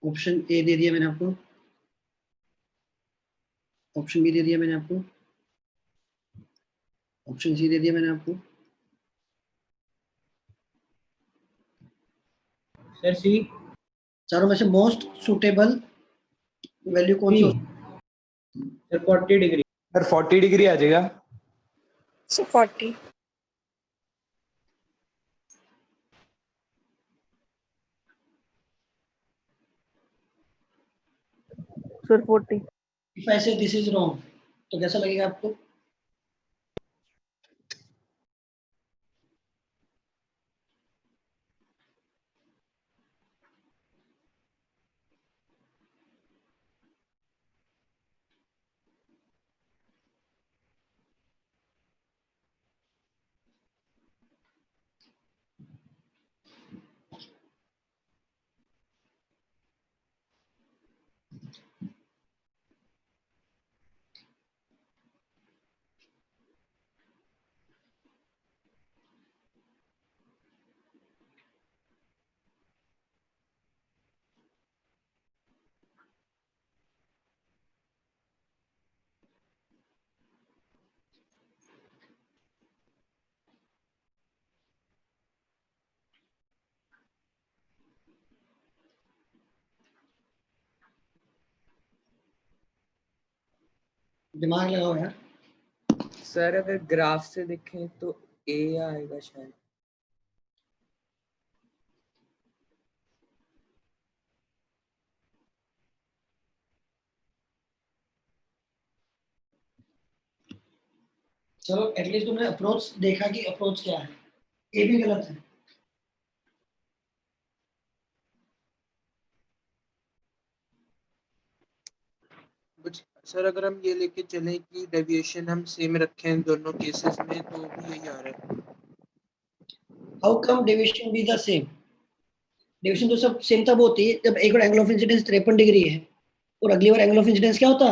Option A दे दिया मैंने आपको, ऑप्शन बी दे दिया मैंने आपको, ऑप्शन सी दे दिया मैंने आपको। सर सी। चारों में से मोस्ट सुटेबल वैल्यू कौन सी हो? Sir 40 degree. सर 40 डिग्री आ जाएगा। So 40. सर 40। इफ आई से दिस इज रॉन्ग तो कैसा लगेगा आपको? दिमाग लगाओ यार। सर अगर ग्राफ से देखें तो ए आएगा शायद। चलो एटलीस्ट तुमने अप्रोच देखा कि अप्रोच क्या है। ए भी गलत है। सर अगर हम ये लेके चलें कि डेविएशन हम सेम रखें दोनों केसेस में तो भी यही आ रहा है। How come deviation be the same? Deviation तो सब सेम तब होती है जब एक बार एंगल ऑफ इंसिडेंस 53 डिग्री है और अगली बार एंगल ऑफ इंसिडेंस क्या होता?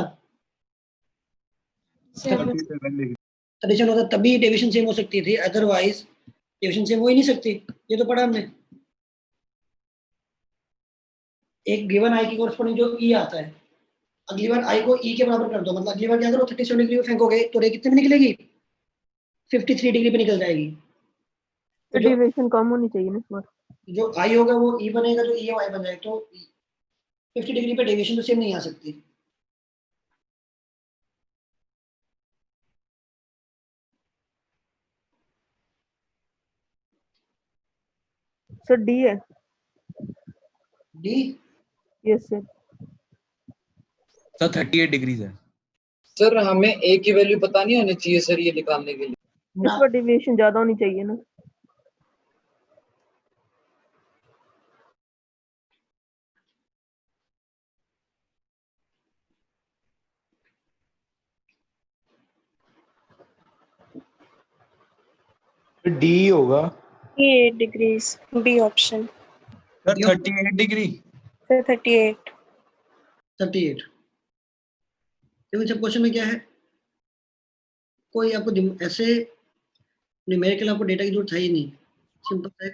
37 होता, तभी डेविएशन सेम हो सकती थी, अदरवाइज डेविएशन सेम हो ही नहीं सकती। ये तो पढ़ा हमने। एक गिवन आई की कोरस्पोंडिंग जो ई आता है, अगली बार आई को ई के बराबर कर दो, मतलब अगली बार क्या करो 37 डिग्री पे फेंकोगे तो रे कितने में निकलेगी? 53 डिग्री पे निकल जाएगी। तो डेविएशन कम होनी चाहिए ना इस बार। जो आई होगा वो ई बनेगा, जो ई है वाई बन जाएगा। तो 50 डिग्री पे डेविएशन तो सेम नहीं आ सकती। सर डी है। D? Yes sir. Sir 38 degrees है। सर हमें ए की वैल्यू पता नहीं होनी चाहिए सर ये निकालने के लिए। इस बार डेविएशन ज्यादा होनी चाहिए ना। डी होगा। 38 degrees. B option. Sir 38 degree. Sir 38. 38। देखो जब क्वेश्चन में क्या है, कोई आपको ऐसे न्यूमेरिकल आपको डेटा की जरूरत है ही नहीं, सिंपल है।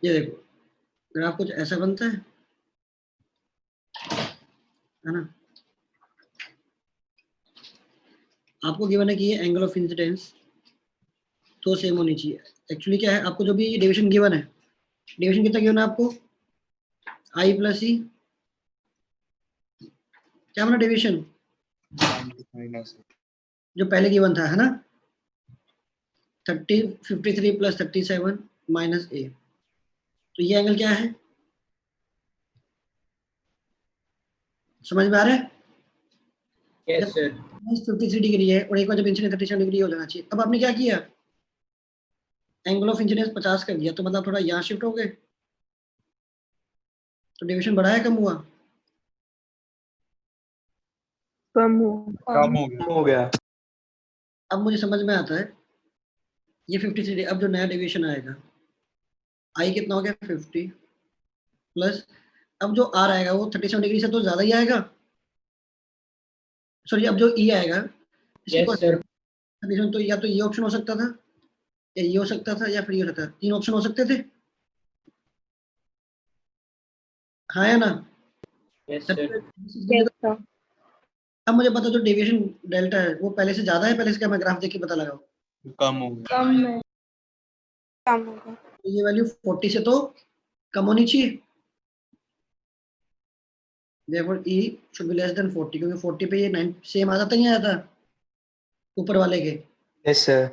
ये देखो ग्राफ कुछ ऐसा बनता है ना। आपको गिवन है कि ये एंगल ऑफ इंसिडेंस तो सेम होनी चाहिए। एक्चुअली क्या है, आपको जो भी डेविएशन गिवन है, डेविएशन कितना गिवन है आपको? आई प्लस ई, क्या बना डेविएशन? जो पहले गिवन था है ना, 30 53 प्लस 37 माइनस ए। तो ये एंगल क्या है, समझ में आ रहा है? Yes sir. 53 डिग्री है और एक बार जब इंसिडेंस 37 डिग्री हो जाना चाहिए। अब आपने क्या किया, एंगल ऑफ इंसिडेंस 50 कर दिया, तो मतलब थोड़ा यहाँ शिफ्ट हो गए तो डेविएशन बढ़ा है कम हुआ? कम हो गया। अब मुझे समझ में आता है ये 53 अब जो नया डेविएशन आएगा आई कितना हो गया 50 प्लस, अब जो आर आएगा वो 37 डिग्री से तो ज्यादा ही आएगा, सॉरी अब जो ई आएगा यस सर। तो या तो ये ऑप्शन हो सकता था या ये हो सकता था या फिर ये हो सकता था, 3 ऑप्शन हो सकते थे, हाँ या ना? Yes sir. Yes, sir. अब मुझे पता जो डेविएशन डेल्टा है वो पहले से ज्यादा है, पहले से क्या मैं ग्राफ देख के पता लगाऊं? कम हो गया। कम है, कम होगा। तो ये वैल्यू 40 से तो कम होनी चाहिए, therefore E should be less than 40, क्योंकि 40 पे ये 9 सेम आ जाता, नहीं आ जाता ऊपर वाले के? Yes sir.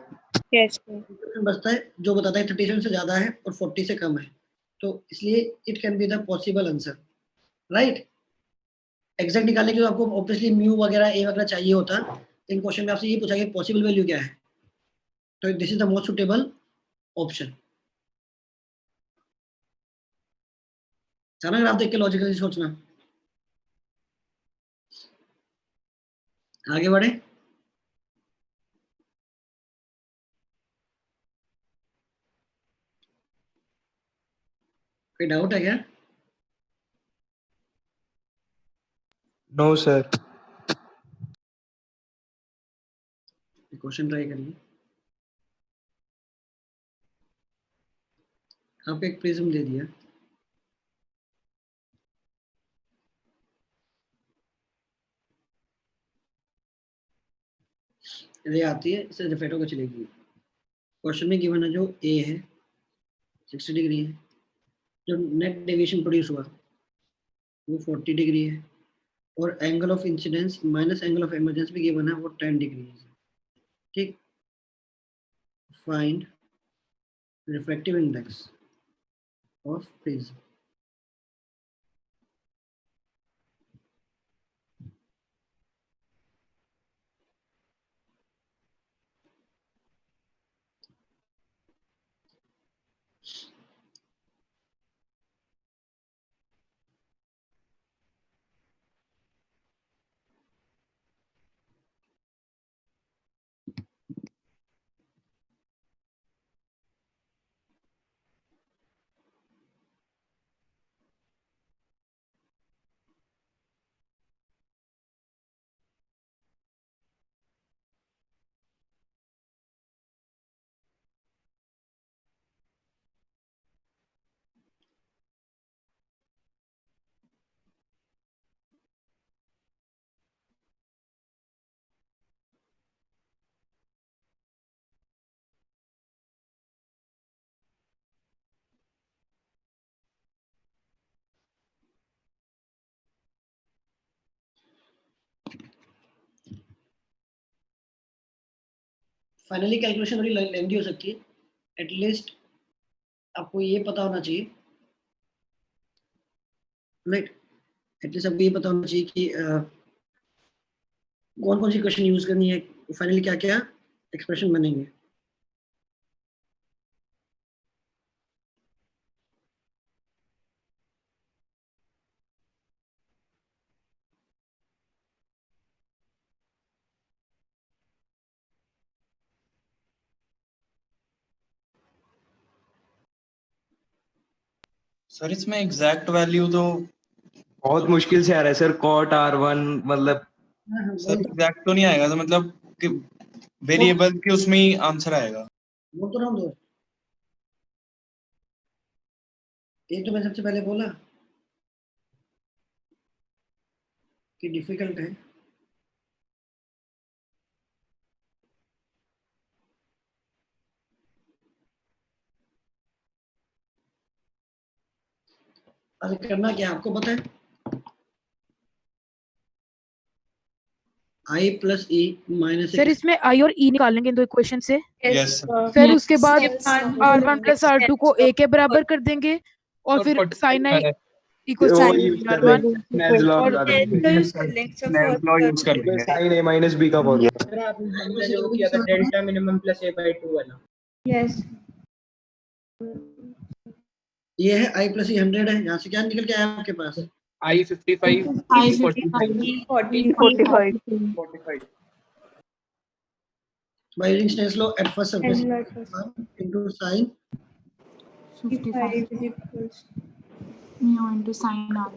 Yes, sir. बचता है जो बताता है 37 से ज्यादा है और 40 से कम है, तो इसलिए it can be the possible answer, right? Exact निकालने के लिए आपको ऑब्वियसली म्यू वगैरह ए वगैरह चाहिए होता, इन क्वेश्चन में आपसे ये पूछा गया पॉसिबल वैल्यू क्या है, तो this is the most suitable option. Graph देख के लॉजिकली सोचना। आगे बढ़े। कोई डाउट है क्या? No sir. क्वेश्चन ट्राई करिए। आपको एक प्रिज्म दे दिया, रे आती है, इसे रिफ्लेक्ट होकर चलेगी। क्वेश्चन में गिवन है जो ए है 60 डिग्री है, जो नेट डेविएशन प्रोड्यूस हुआ वो 40 डिग्री है, और angle of incidence minus angle of emergence भी गिवन है वो 10 डिग्री है, ठीक? Find refractive index of prism. Finally calculation थोड़ी लेंथी हो सकती है, एटलीस्ट आपको ये पता होना चाहिए, राइट? एटलीस्ट आपको ये पता होना चाहिए कि कौन कौन सी क्वेश्चन यूज करनी है, फाइनली क्या क्या एक्सप्रेशन बनेंगे। सर इसमें एग्जैक्ट वैल्यू तो बहुत मुश्किल से आ रहा है सर। कॉट R1 मतलब सर एग्जैक्ट तो नहीं आएगा, तो मतलब वेरिएबल के उसमें ही आंसर आएगा। बोल तो रहा हूँ दोस्त, ये तो मैं सबसे पहले बोला कि डिफिकल्ट है, अरे करना क्या आपको पता है, I plus E minus. Sir इसमें आई और ई निकालेंगे इन दो इक्वेशन से। यस सर उसके बाद R1 प्लस R2 को A के बराबर कर देंगे और फिर साइन आई इक्वल वो टू यूज कर लेंगे, स्नेल्स लॉ और लगा देंगे। स्नेल्स लॉ यूज कर लेंगे। साइन A माइनस B का फॉर्मूला। सर आपने हमने जो किया था डेल्टा मिनिमम प्लस A/2 वाला। Yes. ये है I प्लस E 100 है, यहाँ से क्या निकल के आया आपके पास? I55 45 By using Snell's law at first surface into sin 55 is equals mu into sin r.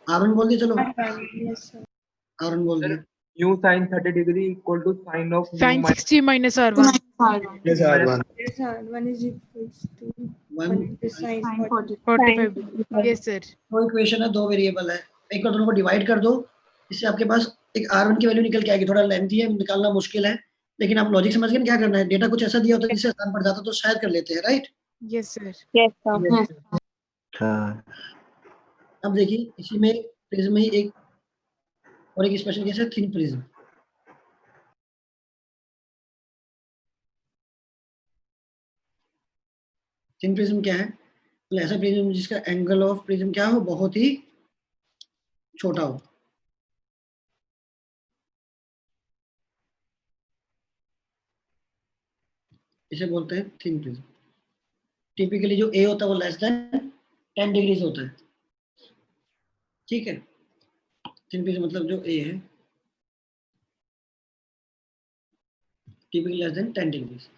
R1 बोल दिया, चलो R1. Yes, sir. R1 बोल दिया। mu sin 30 degree equal to sin of mu Sin minus 60 minus R1. Yes, R1. Yes, R1 is equals to 1 1 into sin sin 40. 45 degree. Yes, sir. दो equation है, दो variable है, एक बार दोनों को divide कर दो, इससे आपके पास एक R1 की वैल्यू निकल के आएगी। थोड़ा लेंथी है, निकालना मुश्किल है, लेकिन आप लॉजिक समझ गए ना क्या करना है। डेटा कुछ ऐसा दिया होता है जिससे आसान पड़ जाता तो शायद कर लेते हैं, right? Yes, sir. Yes, sir. Yes. हाँ अब देखिए इसी में प्रिज्म में एक और एक स्पेशल केस है, थिन प्रिज्म। थिन प्रिज्म क्या है? तो ऐसा प्रिज्म जिसका एंगल ऑफ प्रिज्म क्या हो, बहुत ही छोटा हो। इसे बोलते हैं थिन प्रिज्म। टिपिकली जो ए होता है वो लेस देन 10 डिग्रीज होता है, ठीक है। थिन प्रिज्म मतलब जो ए है टिपिकली लेस देन 10 डिग्रीज।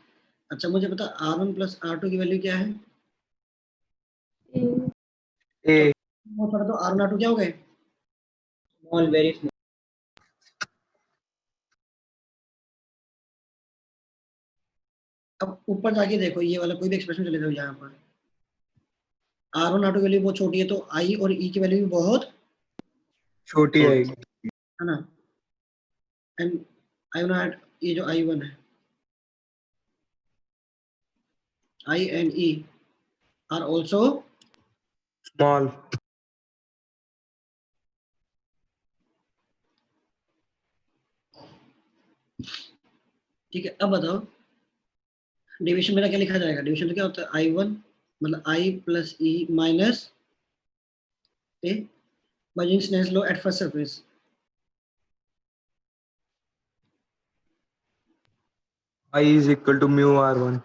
अच्छा मुझे पता R1 प्लस R2 की वैल्यू क्या है? ए वो थोड़ा तो R1 R2 क्या हो गए? small, very small. अब ऊपर जाके देखो, ये वाला कोई भी एक्सप्रेशन चले जाओ, यहाँ पर R1 R2 की वैल्यू बहुत छोटी है, तो I और E की वैल्यू भी बहुत छोटी आएगी, है ना। एंड I1 ये जो I1 है, I and E are also small. ठीक है। अब बताओ डेविएशन मेरा क्या लिखा जाएगा? डेविएशन तो क्या होता है? I1 मतलब I plus E minus A by Snell's law at first surface. I is equal to mu R1.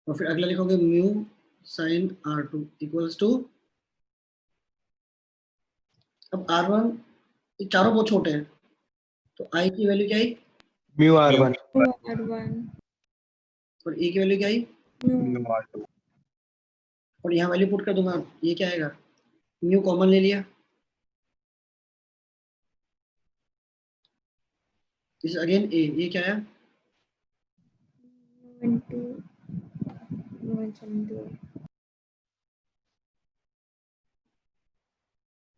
और फिर अगला लिखोगे mu sign R2 equals to, अब R1 ये चारों बहुत छोटे हैं, तो I की वैल्यू क्या आई? Mu R1. R1. और E की वैल्यू क्या आई? mu R2. और यहाँ वैल्यू पुट कर दूंगा, ये क्या आएगा? म्यू कॉमन ले लिया, दिस अगेन ए, ये क्या आया? Into into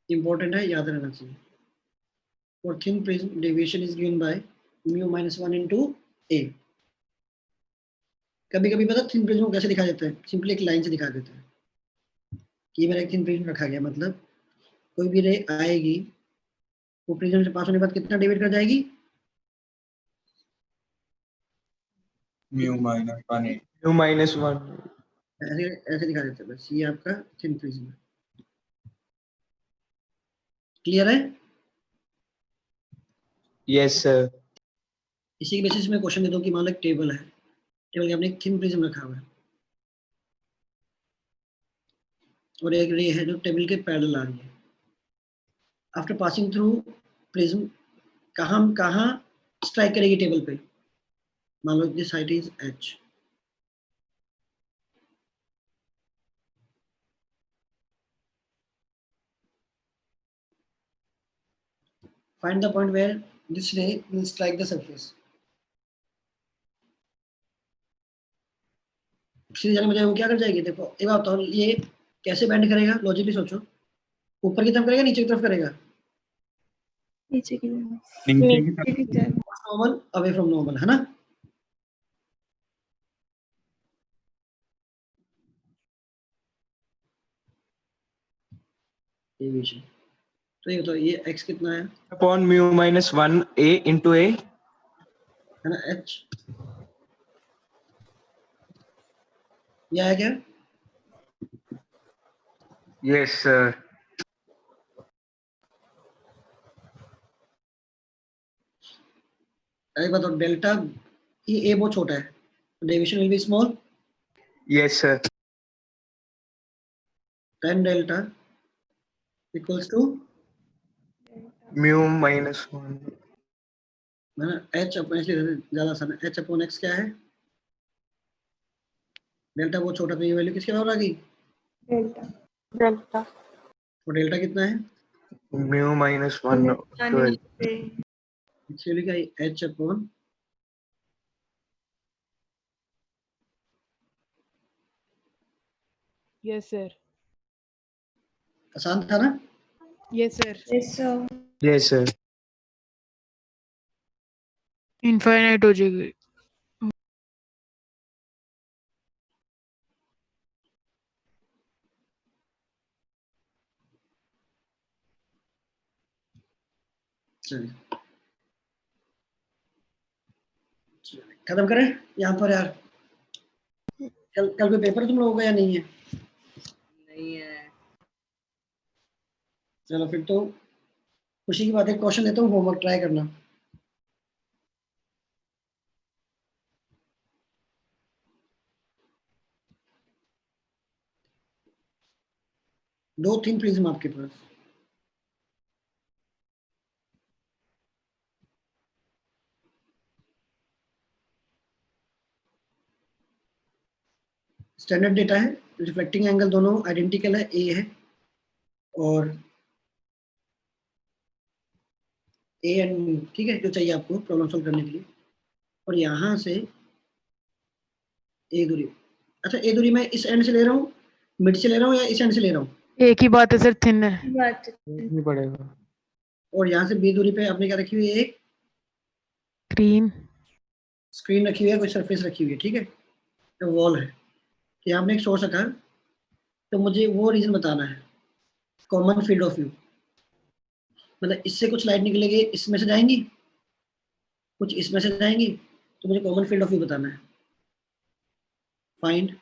इंपॉर्टेंट है, याद रहना चाहिए। और thin prism deviation is given by mu minus 1 into A. कभी कभी पता थिन प्रिज्म को कैसे दिखा देते हैं? सिंपली एक लाइन से दिखा देते हैं कि मेरा एक थिन प्रिज्म रखा गया, मतलब कोई भी रे आएगी वो प्रिज्म से पास होने के बाद कितना डिवाइड कर जाएगी? mu minus 1 Mu minus 1. ऐसे ऐसे दिखा देते हैं बस। ये आपका थिन प्रिज्म है, क्लियर है? Yes sir. इसी के बेसिस में क्वेश्चन देता हूँ कि मान लो एक टेबल है, टेबल के आपने एक थिन प्रिज्म रखा हुआ है और एक रे है जो टेबल के पैरेलल आ रही है। आफ्टर पासिंग थ्रू प्रिज्म कहाँ स्ट्राइक करेगी टेबल पे? मान लो this height is h, find the point where this ray will strike the surface। सीधे जाने बजाय वो क्या कर जाएगी? देखो एक बात बताओ, ये कैसे बेंड करेगा? लॉजिकली सोचो, ऊपर की तरफ करेगा, नीचे की तरफ करेगा? नीचे की तरफ। नॉर्मल अवे फ्रॉम नॉर्मल, है ना। डेविएशन तो ये बताओ, ये x कितना है? Upon mu minus 1 A into A. है ना h, ये आया क्या? Yes sir. एक बात और, डेल्टा ये a बहुत छोटा है, deviation will be small. Yes sir. tan delta equals to Mu minus 1. है ना h अपॉन, इसलिए ज्यादा आसान है, h अपॉन x क्या है? डेल्टा बहुत छोटा, तो ये वैल्यू किसके बराबर आ गई? डेल्टा और डेल्टा कितना है? म्यू माइनस 1 12 इसके लिए क्या h अपॉन यस सर। आसान था ना? Yes sir. Yes sir. Yes sir. Infinite हो जाएगी। चलिए खत्म करें यहाँ पर यार। कल कोई पेपर तुम लोगों का या नहीं है? नहीं है। चलो फिर तो खुशी की बात है, क्वेश्चन देता हूँ, होमवर्क ट्राई करना। दो तीन प्रिज्म आपके पास, स्टैंडर्ड डेटा है, रिफ्लेक्टिंग एंगल दोनों आइडेंटिकल है, ए है और ए एंड, ठीक है, जो चाहिए आपको प्रॉब्लम सॉल्व करने के लिए। और यहाँ से ए दूरी, अच्छा ए दूरी मैं इस एंड से ले रहा हूँ, मिड से ले रहा हूँ या इस एंड से ले रहा हूँ? एक ही बात है सर, थिन है। नहीं पड़ेगा। और यहाँ से बी दूरी पे आपने क्या रखी हुई है? एक स्क्रीन रखी हुई है, कोई सरफेस रखी हुई है, ठीक है, तो वॉल है। तो यहाँ आपने एक सोर्स रखा, तो मुझे वो रीजन बताना है, कॉमन फील्ड ऑफ व्यू, मतलब इससे कुछ लाइट निकलेगी, इसमें से जाएंगी, कुछ इसमें से जाएंगी, तो मुझे कॉमन फील्ड ऑफ व्यू बताना है। फाइंड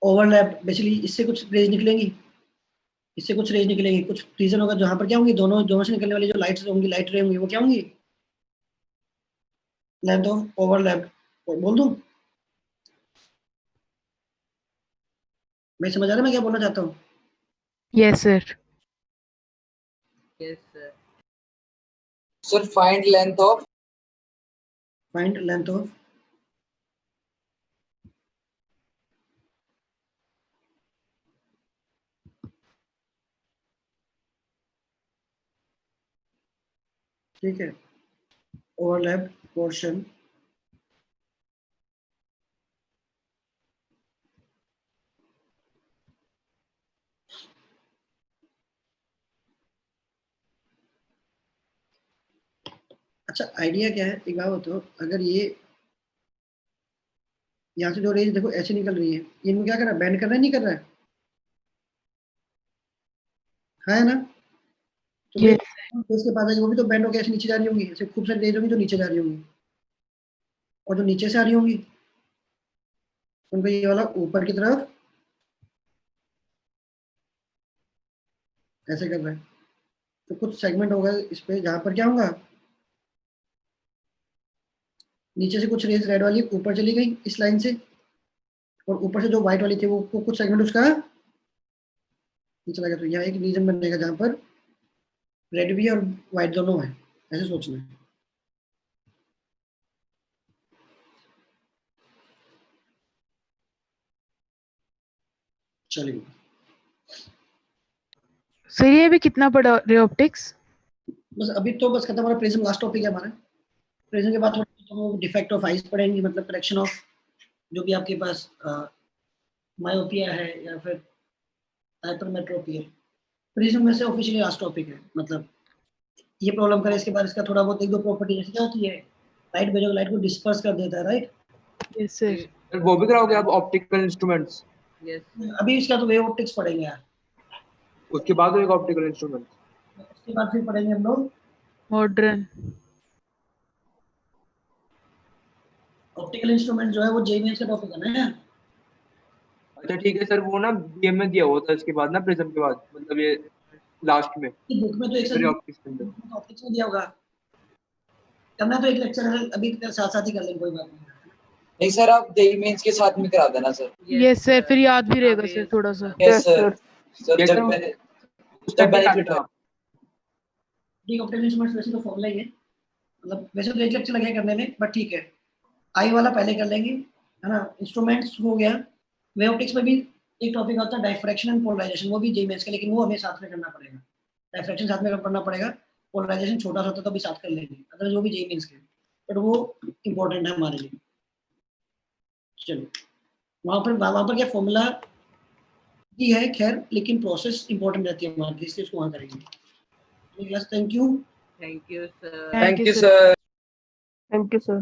ओवरलैप, बेसिकली इससे कुछ रेज निकलेंगी, इससे कुछ रेज निकलेंगी, कुछ रीजन होगा जहां पर क्या होंगी, दोनों दोनों से निकलने वाली जो लाइट्स होंगी, लाइट रे होंगी, वो क्या होंगी? Length of overlap. बोल दूं? मैं समझ आ रहा है मैं क्या बोलना चाहता हूँ? Yes sir. Yes sir. Sir find length of ठीक है, ओवरलैप पोर्शन अच्छा आइडिया क्या है, एक बात बताओ, अगर ये यहाँ से जो रेंज देखो ऐसे निकल रही है, इनको क्या कर रहा है, बैंड कर रहा है, नहीं कर रहा है ना? तो Yes. इसके पास आएगी, वो भी तो बैंड होकर ऐसे नीचे जा रही होंगी, ऐसे खूब सारी रेंज होंगी जो नीचे जा रही होंगी, और जो नीचे से आ रही होंगी उनको ये वाला ऊपर की तरफ ऐसे कर रहा है। तो कुछ सेगमेंट होगा इस पे जहां पर क्या होगा, नीचे से कुछ रेज रेड वाली ऊपर चली गई इस लाइन से, और ऊपर से जो व्हाइट वाली थी वो कुछ सेगमेंट उसका नीचे लगा। तो यहाँ एक रीजन बनेगा जहां पर रेड भी और व्हाइट दोनों है, ऐसे सोचना है। चलिए सर ये भी कितना पड़ा रे ऑप्टिक्स? बस अभी तो बस खत्म हो रहा, प्रिज्म लास्ट टॉपिक है हमारा। प्रिज्म के बाद थोड़ा डिफेक्ट ऑफ आइज पढ़ेंगे, मतलब करेक्शन ऑफ जो भी आपके पास मायोपिया है या फिर हाइपरमेट्रोपिया। प्रिज्म में से ऑफिशियली लास्ट टॉपिक है, मतलब ये प्रॉब्लम करे, इसके बाद इसका थोड़ा बहुत एक दो प्रॉपर्टी जैसे क्या होती है, लाइट भेजोगे लाइट को डिस्पर्स कर देता है, राइट? Yes sir. वो भी कराओगे आप ऑप्टिकल इंस्ट्रूमेंट्स? यस। अभी इसका तो वेव ऑप्टिक्स पढ़ेंगे यार, उसके बाद एक ऑप्टिकल इंस्ट्रूमेंट, उसके बाद फिर पढ़ेंगे हम लोग मॉडर्न ऑप्टिकल इंस्ट्रूमेंट, जो है वो जेईई का टॉपिक है ना यार। अच्छा ठीक है सर, वो ना बीएम में दिया हुआ था इसके बाद ना, प्रिज्म के बाद, मतलब ये लास्ट में बुक में तो एक साथ ऑप्टिक्स में दिया होगा, करना तो एक लेक्चर है, अभी साथ साथ ही कर लेंगे, कोई बात नहीं। नहीं सर, आप जेईई मेंस के साथ में करा देना सर। यस सर, फिर याद भी रहेगा सर थोड़ा सा। Yes sir. सर जब बेनिफिट है। डी ऑप्टिकल इंस्ट्रूमेंट्स वैसे तो फॉर्मूला ही है, मतलब वैसे तो एक लेक्चर लगेगा करने में, बट ठीक है आई वाला पहले कर लेंगे, है ना। इंस्ट्रूमेंट्स हो गया, वे ऑप्टिक्स में भी एक टॉपिक आता है डायफ्रैक्शन एंड पोलराइजेशन, वो भी जेई मेंस का, लेकिन वो हमें साथ में करना पड़ेगा, डायफ्रैक्शन साथ में करना पड़ेगा, पोलराइजेशन छोटा सा होता तो भी साथ कर लेंगे, अगर जो भी जेई मेंस के, बट वो इम्पोर्टेंट है हमारे लिए। चलो वहाँ पर क्या फॉर्मूला की है खैर, लेकिन प्रोसेस इंपॉर्टेंट रहती है हमारे लिए, इसलिए उसको वहाँ करेंगे। Thank you thank you sir. Thank you sir. Thank you, sir.